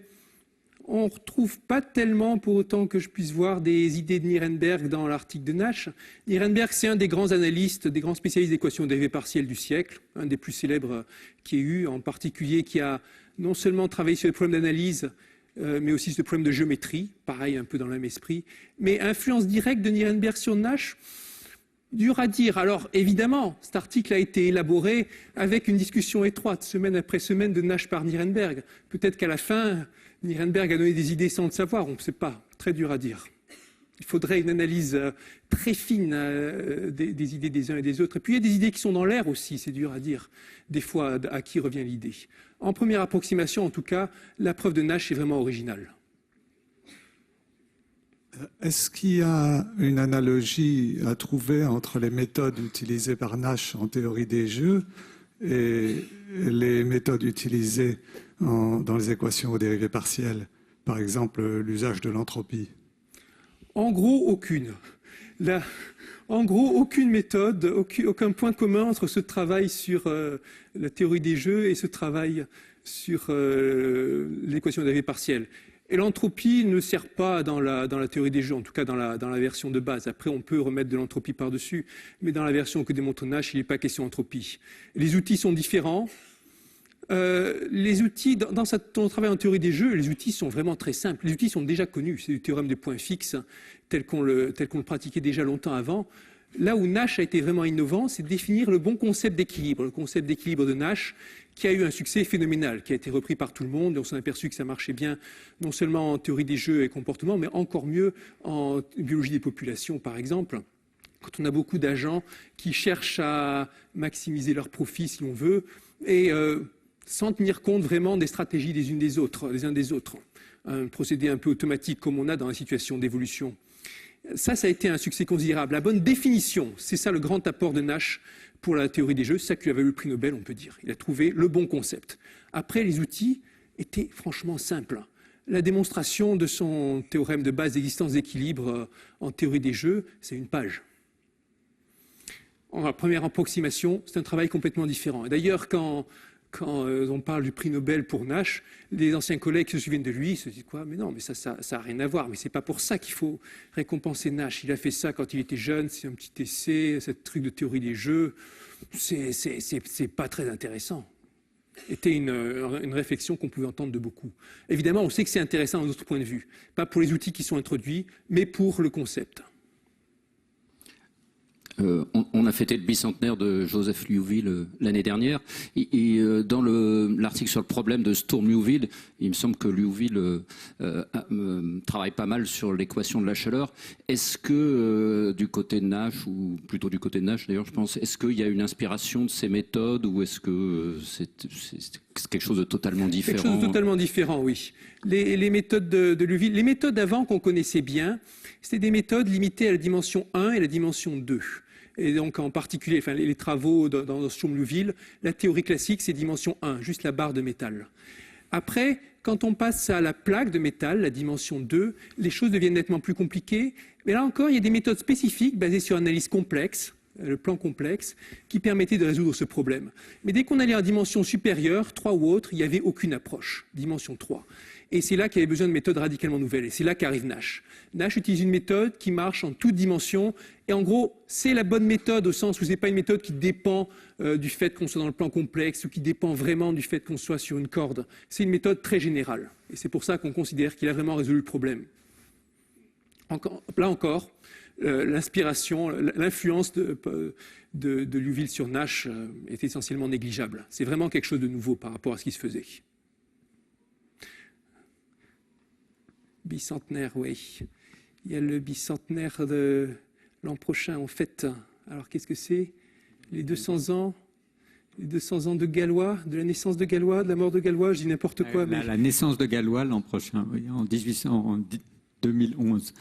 [SPEAKER 3] on ne retrouve pas tellement, pour autant que je puisse voir, des idées de Nirenberg dans l'article de Nash. Nirenberg, c'est un des grands analystes, des grands spécialistes d'équations dérivées partielles du siècle, un des plus célèbres qui ait eu, en particulier qui a non seulement travaillé sur les problèmes d'analyse, mais aussi sur les problèmes de géométrie, pareil, un peu dans le même esprit. Mais influence directe de Nirenberg sur Nash, dur à dire. Alors, évidemment, cet article a été élaboré avec une discussion étroite, semaine après semaine, de Nash par Nirenberg. Peut-être qu'à la fin, Nirenberg a donné des idées sans le savoir, on ne sait pas, très dur à dire. Il faudrait une analyse très fine des idées des uns et des autres. Et puis il y a des idées qui sont dans l'air aussi, c'est dur à dire, des fois à qui revient l'idée. En première approximation, en tout cas, la preuve de Nash est vraiment originale.
[SPEAKER 6] Est-ce qu'il y a une analogie à trouver entre les méthodes utilisées par Nash en théorie des jeux et les méthodes utilisées dans les équations aux dérivées partielles, par exemple l'usage de l'entropie?
[SPEAKER 3] En gros, aucune. En gros, aucune méthode, aucun point commun entre ce travail sur la théorie des jeux et ce travail sur l'équation des dérivées partielles. Et l'entropie ne sert pas dans la théorie des jeux, en tout cas dans la version de base. Après, on peut remettre de l'entropie par-dessus, mais dans la version que démontre Nash, il n'est pas question d'entropie. Les outils sont différents. Les outils, dans ton travail en théorie des jeux, les outils sont vraiment très simples. Les outils sont déjà connus. C'est le théorème des points fixes, tel qu'on le pratiquait déjà longtemps avant. Là où Nash a été vraiment innovant, c'est de définir le bon concept d'équilibre. Le concept d'équilibre de Nash, qui a eu un succès phénoménal, qui a été repris par tout le monde. On s'est aperçu que ça marchait bien, non seulement en théorie des jeux et comportement, mais encore mieux en biologie des populations, par exemple. Quand on a beaucoup d'agents qui cherchent à maximiser leurs profits, si l'on veut, et sans tenir compte vraiment des stratégies des uns des autres. Un procédé un peu automatique comme on a dans la situation d'évolution. Ça a été un succès considérable. La bonne définition, c'est ça le grand apport de Nash pour la théorie des jeux, c'est ça qui lui a valu le prix Nobel, on peut dire. Il a trouvé le bon concept. Après, les outils étaient franchement simples. La démonstration de son théorème de base d'existence d'équilibre en théorie des jeux, c'est une page. En première approximation, c'est un travail complètement différent. D'ailleurs, quand on parle du prix Nobel pour Nash, les anciens collègues qui se souviennent de lui se disent quoi? Mais non, mais ça n'a rien à voir. Mais c'est pas pour ça qu'il faut récompenser Nash. Il a fait ça quand il était jeune, c'est un petit essai, ce truc de théorie des jeux. C'est pas très intéressant. C'était une réflexion qu'on pouvait entendre de beaucoup. Évidemment, on sait que c'est intéressant d'un autre point de vue. Pas pour les outils qui sont introduits, mais pour le concept.
[SPEAKER 7] On a fêté le bicentenaire de Joseph Liouville l'année dernière. Et dans l'article sur le problème de Sturm-Liouville, il me semble que Liouville travaille pas mal sur l'équation de la chaleur. Est-ce que du côté de Nash, ou plutôt du côté de Nash d'ailleurs, je pense, est-ce qu'il y a une inspiration de ces méthodes ou est-ce que c'est quelque chose de totalement différent?
[SPEAKER 3] Quelque chose de totalement différent, oui. Les méthodes de Liouville, les méthodes avant qu'on connaissait bien, c'était des méthodes limitées à la dimension 1 et la dimension 2. et donc en particulier les travaux dans Sturm-Liouville, la théorie classique, c'est dimension 1, juste la barre de métal. Après, quand on passe à la plaque de métal, la dimension 2, les choses deviennent nettement plus compliquées. Mais là encore, il y a des méthodes spécifiques basées sur analyse complexe, le plan complexe, qui permettaient de résoudre ce problème. Mais dès qu'on allait en dimension supérieure, 3 ou autre, il n'y avait aucune approche, dimension 3. Et c'est là qu'il y avait besoin de méthodes radicalement nouvelles. Et c'est là qu'arrive Nash. Nash utilise une méthode qui marche en toutes dimensions. Et en gros, c'est la bonne méthode au sens où ce n'est pas une méthode qui dépend du fait qu'on soit dans le plan complexe ou qui dépend vraiment du fait qu'on soit sur une corde. C'est une méthode très générale. Et c'est pour ça qu'on considère qu'il a vraiment résolu le problème. Là encore, l'inspiration, l'influence de Liouville sur Nash est essentiellement négligeable. C'est vraiment quelque chose de nouveau par rapport à ce qui se faisait. Bicentenaire, oui. Il y a le bicentenaire de l'an prochain, en fait. Alors, qu'est-ce que c'est? Les 200 ans de Gallois, de la naissance de Gallois, de la mort de Gallois, je dis n'importe quoi. Mais...
[SPEAKER 2] La naissance de Gallois l'an prochain, oui, en 2011.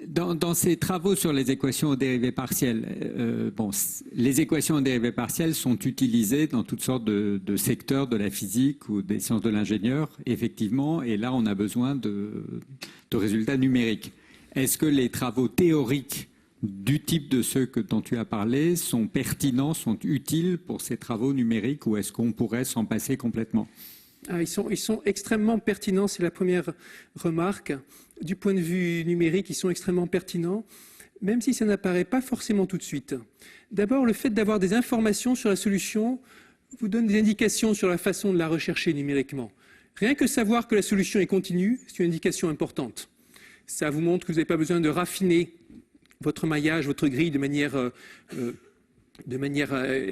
[SPEAKER 2] Dans ces travaux sur les équations aux dérivées partielles, les équations aux dérivées partielles sont utilisées dans toutes sortes de secteurs de la physique ou des sciences de l'ingénieur, effectivement, et là on a besoin de résultats numériques. Est-ce que les travaux théoriques du type de ceux dont tu as parlé sont pertinents, sont utiles pour ces travaux numériques, ou est-ce qu'on pourrait s'en passer complètement?
[SPEAKER 3] Ils sont extrêmement pertinents, c'est la première remarque. Du point de vue numérique, ils sont extrêmement pertinents, même si ça n'apparaît pas forcément tout de suite. D'abord, le fait d'avoir des informations sur la solution vous donne des indications sur la façon de la rechercher numériquement. Rien que savoir que la solution est continue, c'est une indication importante. Ça vous montre que vous n'avez pas besoin de raffiner votre maillage, votre grille de manière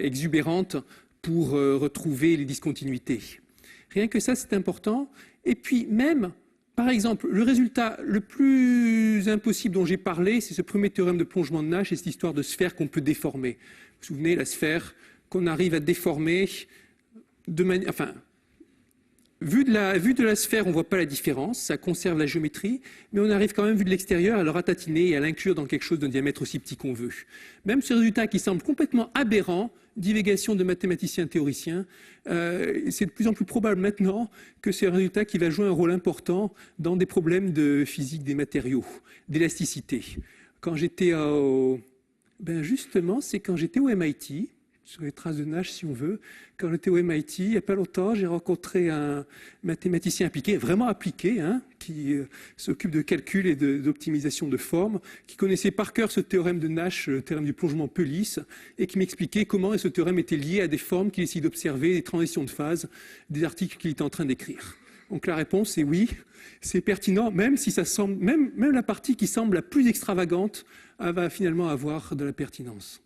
[SPEAKER 3] exubérante pour retrouver les discontinuités. Rien que ça, c'est important. Et puis même, par exemple, le résultat le plus impossible dont j'ai parlé, c'est ce premier théorème de plongement de Nash et cette histoire de sphère qu'on peut déformer. Vous vous souvenez, la sphère qu'on arrive à déformer de manière... Enfin, vu de la sphère, on ne voit pas la différence, ça conserve la géométrie, mais on arrive quand même, vu de l'extérieur, à le ratatiner et à l'inclure dans quelque chose d'un diamètre aussi petit qu'on veut. Même ce résultat qui semble complètement aberrant, divagation de mathématiciens théoriciens, c'est de plus en plus probable maintenant que c'est un résultat qui va jouer un rôle important dans des problèmes de physique des matériaux, d'élasticité. Quand j'étais justement, c'est quand j'étais au MIT, sur les traces de Nash si on veut. Quand j'étais au MIT, il n'y a pas longtemps, j'ai rencontré un mathématicien appliqué, vraiment appliqué, qui s'occupe de calcul et d'optimisation de formes, qui connaissait par cœur ce théorème de Nash, le théorème du plongement Peu-Lys, et qui m'expliquait comment ce théorème était lié à des formes qu'il essayait d'observer, des transitions de phase, des articles qu'il était en train d'écrire. Donc la réponse est oui, c'est pertinent, même si ça semble, même la partie qui semble la plus extravagante va finalement avoir de la pertinence.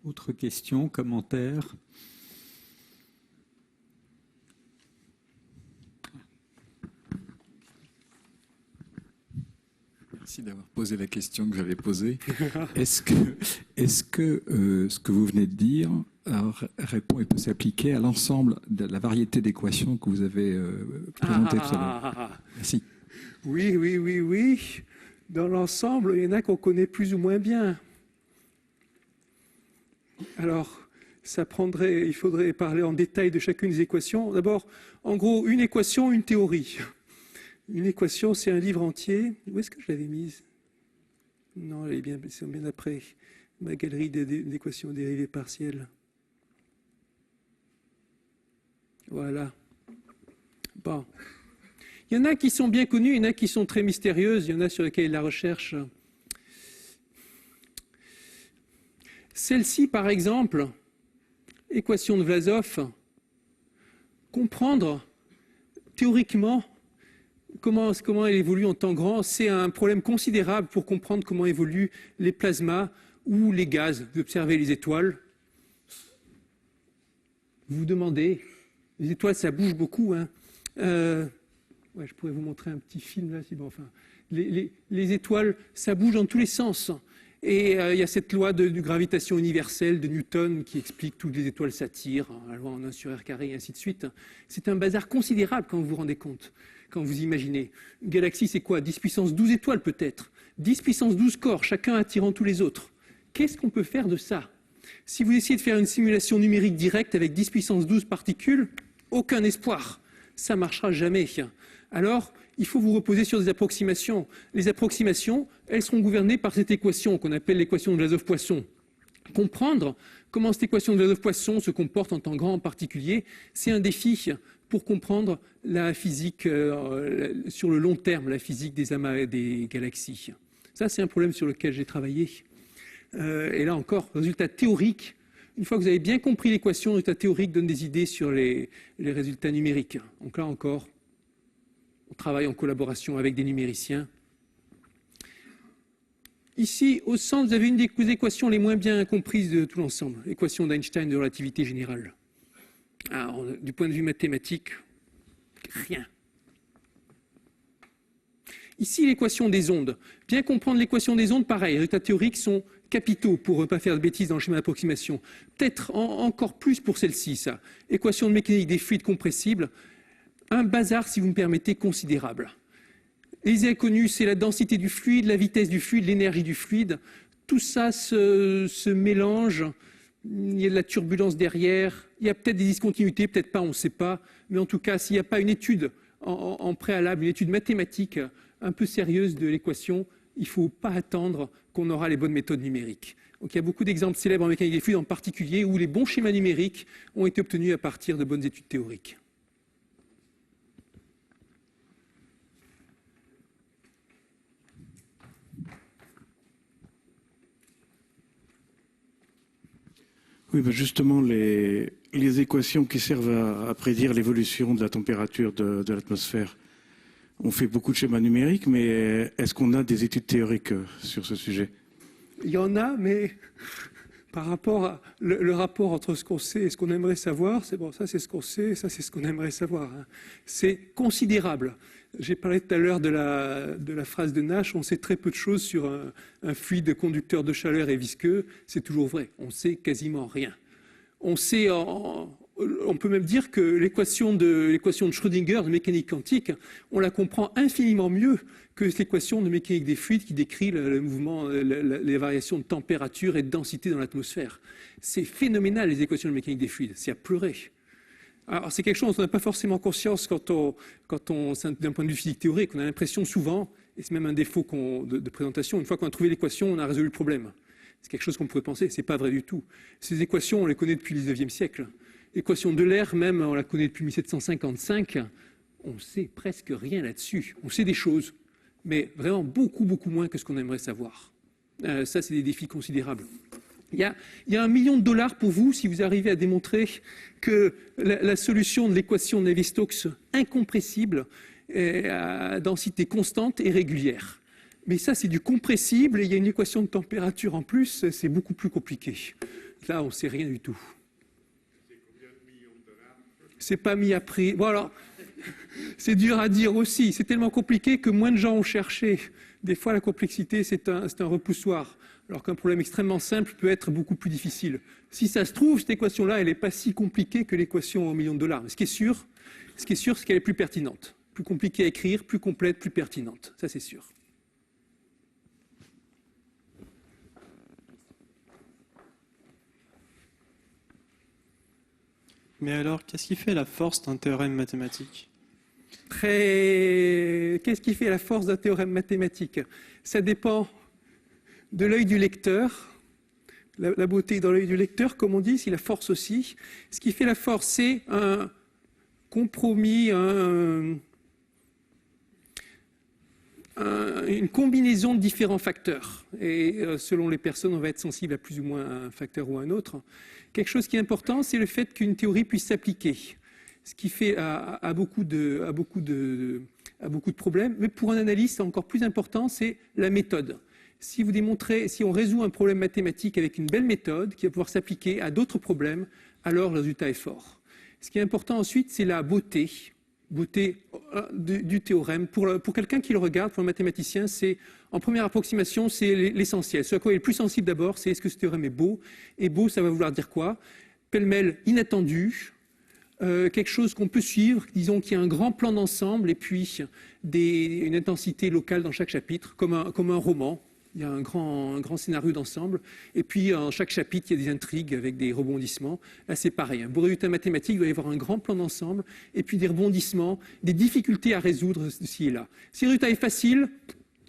[SPEAKER 2] Autre question, commentaire?
[SPEAKER 8] Merci d'avoir posé la question que j'avais posée. Est-ce que ce que vous venez de dire répond et peut s'appliquer à l'ensemble de la variété d'équations que vous avez présentées tout à l'heure? Merci.
[SPEAKER 3] Oui. Dans l'ensemble, il y en a qu'on connaît plus ou moins bien. Alors, il faudrait parler en détail de chacune des équations. D'abord, en gros, une équation, une théorie. Une équation, c'est un livre entier. Où est-ce que je l'avais mise? Non, elle est bien après. Ma galerie d'équations dérivées partielles. Voilà. Bon. Il y en a qui sont bien connues, il y en a qui sont très mystérieuses, il y en a sur lesquelles la recherche... Celle-ci, par exemple, équation de Vlasov, comprendre théoriquement comment elle évolue en temps grand, c'est un problème considérable pour comprendre comment évoluent les plasmas ou les gaz. Vous observez les étoiles. Vous vous demandez, les étoiles, ça bouge beaucoup. Je pourrais vous montrer un petit film là. Les étoiles, ça bouge dans tous les sens. Et il y a cette loi de gravitation universelle de Newton qui explique toutes les étoiles s'attirent, la loi en 1 sur R carré, et ainsi de suite. C'est un bazar considérable quand vous vous rendez compte, quand vous imaginez. Une galaxie, c'est quoi? 10 puissance 12 étoiles peut-être. 10 puissance 12 corps, chacun attirant tous les autres. Qu'est-ce qu'on peut faire de ça? Si vous essayez de faire une simulation numérique directe avec 10 puissance 12 particules, aucun espoir. Ça ne marchera jamais. Alors, il faut vous reposer sur des approximations. Les approximations, elles seront gouvernées par cette équation qu'on appelle l'équation de Vlasov-Poisson. Comprendre comment cette équation de Vlasov-Poisson se comporte en temps grand en particulier, c'est un défi pour comprendre la physique sur le long terme, la physique des amas et des galaxies. Ça, c'est un problème sur lequel j'ai travaillé. Et là encore, résultat théorique. Une fois que vous avez bien compris l'équation, le résultat théorique donne des idées sur les résultats numériques. Donc là encore, on travaille en collaboration avec des numériciens. Ici, au centre, vous avez une des équations les moins bien comprises de tout l'ensemble, l'équation d'Einstein de relativité générale. Alors, du point de vue mathématique, rien. Ici, l'équation des ondes. Bien comprendre l'équation des ondes, pareil, les résultats théoriques sont capitaux pour ne pas faire de bêtises dans le schéma d'approximation. Peut-être encore plus pour celle-ci, ça. Équation de mécanique des fluides compressibles. Un bazar, si vous me permettez, considérable. Les inconnus, c'est la densité du fluide, la vitesse du fluide, l'énergie du fluide. Tout ça se mélange. Il y a de la turbulence derrière. Il y a peut-être des discontinuités, peut-être pas, on ne sait pas. Mais en tout cas, s'il n'y a pas une étude en préalable, une étude mathématique un peu sérieuse de l'équation, il ne faut pas attendre qu'on aura les bonnes méthodes numériques. Donc il y a beaucoup d'exemples célèbres en mécanique des fluides en particulier où les bons schémas numériques ont été obtenus à partir de bonnes études théoriques.
[SPEAKER 9] Oui, ben justement, les équations qui servent à prédire l'évolution de la température de l'atmosphère, on fait beaucoup de schémas numériques, mais est-ce qu'on a des études théoriques sur ce sujet?
[SPEAKER 3] Il y en a, mais par rapport à le rapport entre ce qu'on sait et ce qu'on aimerait savoir, c'est bon, ça c'est ce qu'on sait, ça c'est ce qu'on aimerait savoir. Hein. C'est considérable. J'ai parlé tout à l'heure de la phrase de Nash, on sait très peu de choses sur un fluide conducteur de chaleur et visqueux, c'est toujours vrai, on sait quasiment rien. On sait, on peut même dire que l'équation de Schrödinger de mécanique quantique, on la comprend infiniment mieux que l'équation de mécanique des fluides qui décrit le mouvement, les variations de température et de densité dans l'atmosphère. C'est phénoménal les équations de mécanique des fluides, c'est à pleurer. Alors c'est quelque chose dont on n'a pas forcément conscience quand on d'un point de vue physique théorique, on a l'impression souvent, et c'est même un défaut de présentation, une fois qu'on a trouvé l'équation, on a résolu le problème. C'est quelque chose qu'on pourrait penser, c'est pas vrai du tout. Ces équations, on les connaît depuis le 19e siècle. L'équation de l'air, même, on la connaît depuis 1755. On ne sait presque rien là-dessus. On sait des choses, mais vraiment beaucoup, beaucoup moins que ce qu'on aimerait savoir. Ça, c'est des défis considérables. Il y a $1 million pour vous si vous arrivez à démontrer que la solution de l'équation de Navier-Stokes incompressible à densité constante et régulière. Mais ça, c'est du compressible et il y a une équation de température en plus, c'est beaucoup plus compliqué. Là, on ne sait rien du tout. C'est pas mis à prix. Voilà. C'est dur à dire aussi. C'est tellement compliqué que moins de gens ont cherché. Des fois, la complexité, c'est un repoussoir. Alors qu'un problème extrêmement simple peut être beaucoup plus difficile. Si ça se trouve, cette équation-là, elle n'est pas si compliquée que l'équation au $1 million. Mais ce qui est sûr, c'est qu'elle est plus pertinente. Plus compliquée à écrire, plus complète, plus pertinente. Ça, c'est sûr.
[SPEAKER 10] Mais alors, qu'est-ce qui fait la force d'un théorème mathématique?
[SPEAKER 3] Qu'est-ce qui fait la force d'un théorème mathématique? Ça dépend de l'œil du lecteur. La beauté est dans l'œil du lecteur, comme on dit, c'est la force aussi. Ce qui fait la force, c'est un compromis, une combinaison de différents facteurs. Et selon les personnes, on va être sensible à plus ou moins un facteur ou un autre. Quelque chose qui est important, c'est le fait qu'une théorie puisse s'appliquer. Ce qui fait à beaucoup de problèmes. Mais pour un analyste, encore plus important, c'est la méthode. Si on résout un problème mathématique avec une belle méthode qui va pouvoir s'appliquer à d'autres problèmes, alors le résultat est fort. Ce qui est important ensuite, c'est la beauté beauté du théorème. Pour quelqu'un qui le regarde, pour un mathématicien, c'est, en première approximation, c'est l'essentiel. Ce à quoi il est le plus sensible d'abord, c'est est-ce que ce théorème est beau? Et beau, ça va vouloir dire quoi? Pêle-mêle inattendu, quelque chose qu'on peut suivre, disons qu'il y a un grand plan d'ensemble et puis une intensité locale dans chaque chapitre, comme un roman. Il y a un grand scénario d'ensemble. Et puis, en chaque chapitre, il y a des intrigues avec des rebondissements. Là, c'est pareil. Un beau résultat mathématique, il doit y avoir un grand plan d'ensemble, et puis des rebondissements, des difficultés à résoudre ci et là. Si le résultat est facile,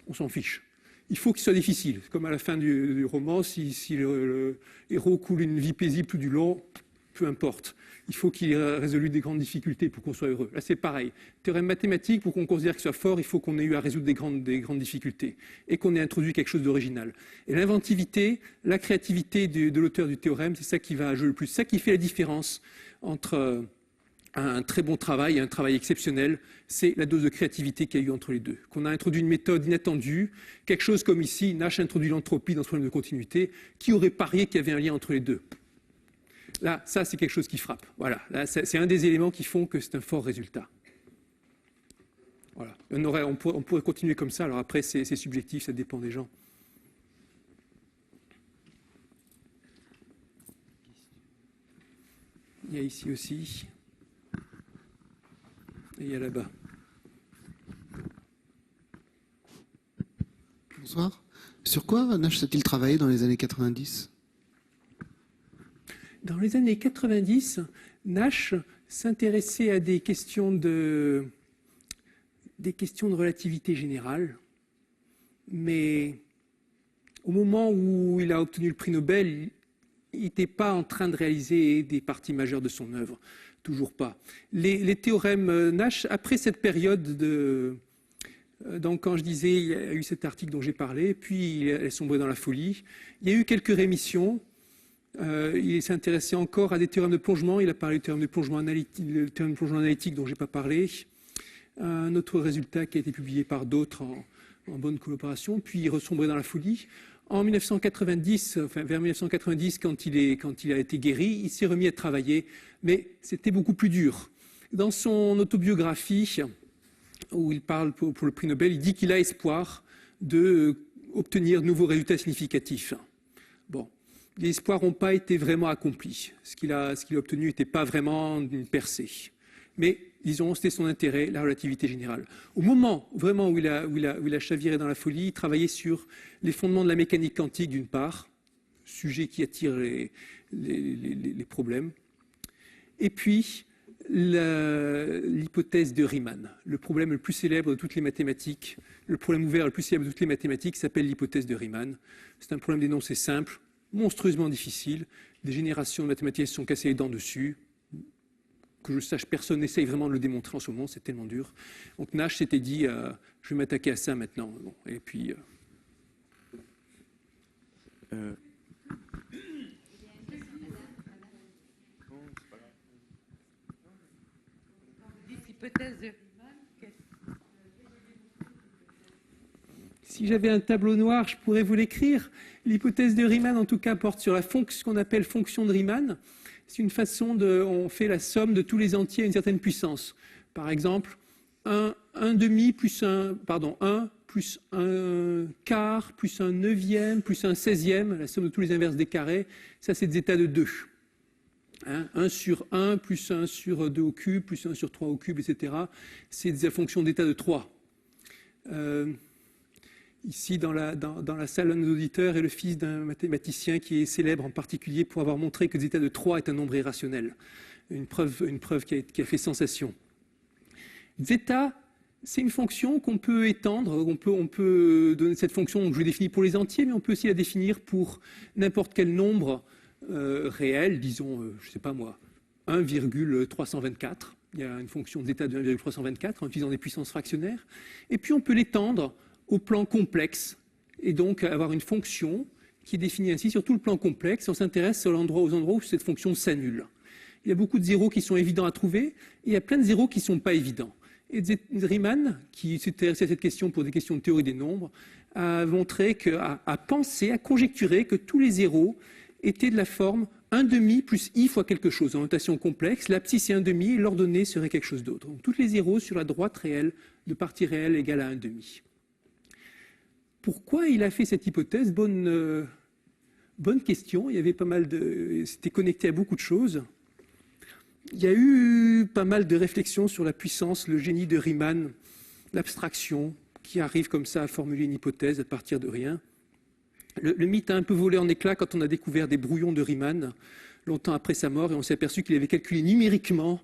[SPEAKER 3] on s'en fiche. Il faut qu'il soit difficile. Comme à la fin du roman, si le héros coule une vie paisible tout du long, peu importe. Il faut qu'il ait résolu des grandes difficultés pour qu'on soit heureux. Là, c'est pareil. Théorème mathématique, pour qu'on considère qu'il soit fort, il faut qu'on ait eu à résoudre des grandes difficultés et qu'on ait introduit quelque chose d'original. Et l'inventivité, la créativité de l'auteur du théorème, c'est ça qui va jouer le plus. C'est ça qui fait la différence entre un très bon travail et un travail exceptionnel. C'est la dose de créativité qu'il y a eu entre les deux. Qu'on a introduit une méthode inattendue, quelque chose comme ici, Nash introduit l'entropie dans ce problème de continuité. Qui aurait parié qu'il y avait un lien entre les deux? Là, ça, c'est quelque chose qui frappe. Voilà. Là, c'est un des éléments qui font que c'est un fort résultat. Voilà. On pourrait continuer comme ça. Alors après, c'est subjectif, ça dépend des gens. Il y a ici aussi. Et il y a là-bas.
[SPEAKER 11] Bonsoir. Sur quoi Nash a-t-il travaillé dans les années 90 ?
[SPEAKER 3] Dans les années 90, Nash s'intéressait à des questions de relativité générale, mais au moment où il a obtenu le prix Nobel, il n'était pas en train de réaliser des parties majeures de son œuvre, toujours pas. Les théorèmes Nash, après cette période donc quand je disais, il y a eu cet article dont j'ai parlé, puis il est sombré dans la folie, il y a eu quelques rémissions. Il s'est intéressé encore à des théorèmes de plongement. Il a parlé du théorème de plongement analytique dont je n'ai pas parlé. Un autre résultat qui a été publié par d'autres en bonne collaboration. Puis il ressombrait dans la folie. En 1990, vers 1990, quand il a été guéri, il s'est remis à travailler. Mais c'était beaucoup plus dur. Dans son autobiographie, où il parle pour le prix Nobel, il dit qu'il a espoir d'obtenir de nouveaux résultats significatifs. Bon. Les espoirs n'ont pas été vraiment accomplis. Ce qu'il a obtenu n'était pas vraiment une percée. Mais, disons, c'était son intérêt, la relativité générale. Au moment vraiment où il a chaviré dans la folie, il travaillait sur les fondements de la mécanique quantique, d'une part, sujet qui attire les problèmes, et puis l'hypothèse de Riemann, le problème le plus célèbre de toutes les mathématiques, le problème ouvert le plus célèbre de toutes les mathématiques s'appelle l'hypothèse de Riemann. C'est un problème d'énoncé simple, monstrueusement difficile. Des générations de mathématiciens se sont cassés les dents dessus. Que je sache, personne n'essaye vraiment de le démontrer en ce moment, c'est tellement dur. Donc Nash s'était dit, je vais m'attaquer à ça maintenant. Bon, et puis... Si j'avais un tableau noir, je pourrais vous l'écrire. L'hypothèse de Riemann, en tout cas, porte sur ce qu'on appelle fonction de Riemann. C'est une façon on fait la somme de tous les entiers à une certaine puissance. Par exemple, 1 plus un quart, plus un neuvième, plus un 16e, la somme de tous les inverses des carrés, ça c'est des états de 2. 1 sur 1, plus 1 sur 2 au cube, plus 1 sur 3 au cube, etc. C'est des fonctions d'état de 3. Ici, dans la salle, un de nos auditeurs est le fils d'un mathématicien qui est célèbre en particulier pour avoir montré que zeta de 3 est un nombre irrationnel. Une preuve qui a fait sensation. Zeta, c'est une fonction qu'on peut étendre. On peut donner cette fonction, donc je l'ai définie pour les entiers, mais on peut aussi la définir pour n'importe quel nombre réel, disons, je ne sais pas moi, 1,324. Il y a une fonction zeta de 1,324 en utilisant des puissances fractionnaires. Et puis on peut l'étendre au plan complexe, et donc avoir une fonction qui est définie ainsi sur tout le plan complexe. On s'intéresse aux endroits où cette fonction s'annule. Il y a beaucoup de zéros qui sont évidents à trouver, et il y a plein de zéros qui ne sont pas évidents. Et Riemann, qui s'intéressait à cette question pour des questions de théorie des nombres, a montré, a pensé, a conjecturé que tous les zéros étaient de la forme 1,5 plus i fois quelque chose en notation complexe. L'abscisse est 1,5 et l'ordonnée serait quelque chose d'autre. Donc toutes les zéros sur la droite réelle de partie réelle égale à 1,5. Pourquoi il a fait cette hypothèse? Bonne question. Il y avait pas mal c'était connecté à beaucoup de choses. Il y a eu pas mal de réflexions sur la puissance, le génie de Riemann, l'abstraction, qui arrive comme ça à formuler une hypothèse à partir de rien. Le mythe a un peu volé en éclats quand on a découvert des brouillons de Riemann, longtemps après sa mort, et on s'est aperçu qu'il avait calculé numériquement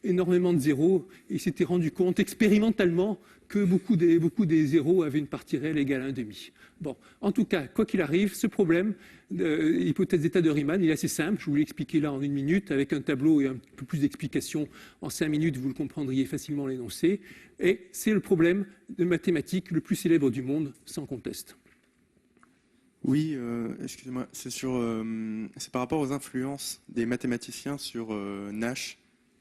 [SPEAKER 3] énormément de zéros, et il s'était rendu compte expérimentalement que beaucoup des zéros avaient une partie réelle égale à 1,5. Bon, en tout cas, quoi qu'il arrive, ce problème, hypothèse d'état de Riemann, il est assez simple. Je vous l'ai expliqué là en 1 minute, avec un tableau et un peu plus d'explications. En 5 minutes, vous le comprendriez facilement l'énoncé. Et c'est le problème de mathématiques le plus célèbre du monde, sans conteste.
[SPEAKER 12] Oui, excusez-moi, c'est par rapport aux influences des mathématiciens sur Nash,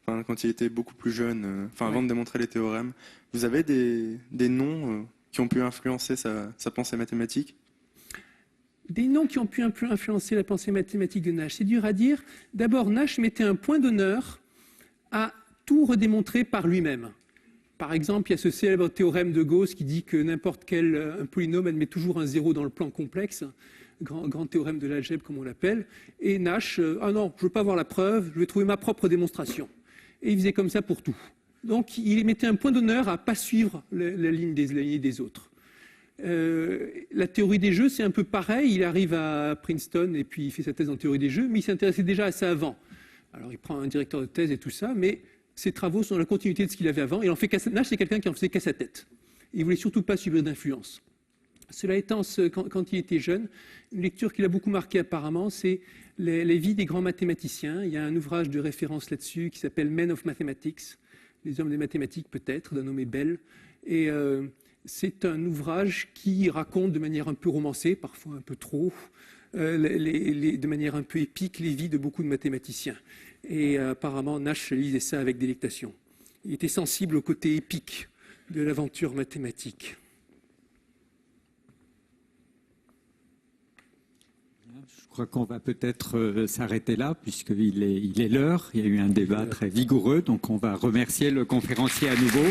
[SPEAKER 12] quand il était beaucoup plus jeune, avant de démontrer les théorèmes. Vous avez des noms qui ont pu influencer sa pensée mathématique?
[SPEAKER 3] Des noms qui ont pu un peu influencer la pensée mathématique de Nash, c'est dur à dire. D'abord, Nash mettait un point d'honneur à tout redémontrer par lui-même. Par exemple, il y a ce célèbre théorème de Gauss qui dit que n'importe quel un polynôme admet toujours un zéro dans le plan complexe, grand théorème de l'algèbre comme on l'appelle. Et Nash, ah non, je ne veux pas voir la preuve, je vais trouver ma propre démonstration. Et il faisait comme ça pour tout. Donc il mettait un point d'honneur à ne pas suivre la ligne des autres. La théorie des jeux, c'est un peu pareil. Il arrive à Princeton et puis il fait sa thèse en théorie des jeux, mais il s'intéressait déjà à ça avant. Alors il prend un directeur de thèse et tout ça, mais ses travaux sont dans la continuité de ce qu'il avait avant. Nash, c'est quelqu'un qui en faisait qu'à sa tête. Il ne voulait surtout pas subir d'influence. Cela étant, quand il était jeune, une lecture qui l'a beaucoup marqué apparemment, c'est les vies des grands mathématiciens. Il y a un ouvrage de référence là-dessus qui s'appelle Men of Mathematics, les hommes des mathématiques peut-être, d'un nommé Bell. Et c'est un ouvrage qui raconte de manière un peu romancée, parfois un peu trop, de manière un peu épique, les vies de beaucoup de mathématiciens. Et apparemment, Nash lisait ça avec délectation. Il était sensible au côté épique de l'aventure mathématique.
[SPEAKER 2] Je crois qu'on va peut-être s'arrêter là, puisqu'il est l'heure. Il y a eu un débat très vigoureux, donc on va remercier le conférencier à nouveau.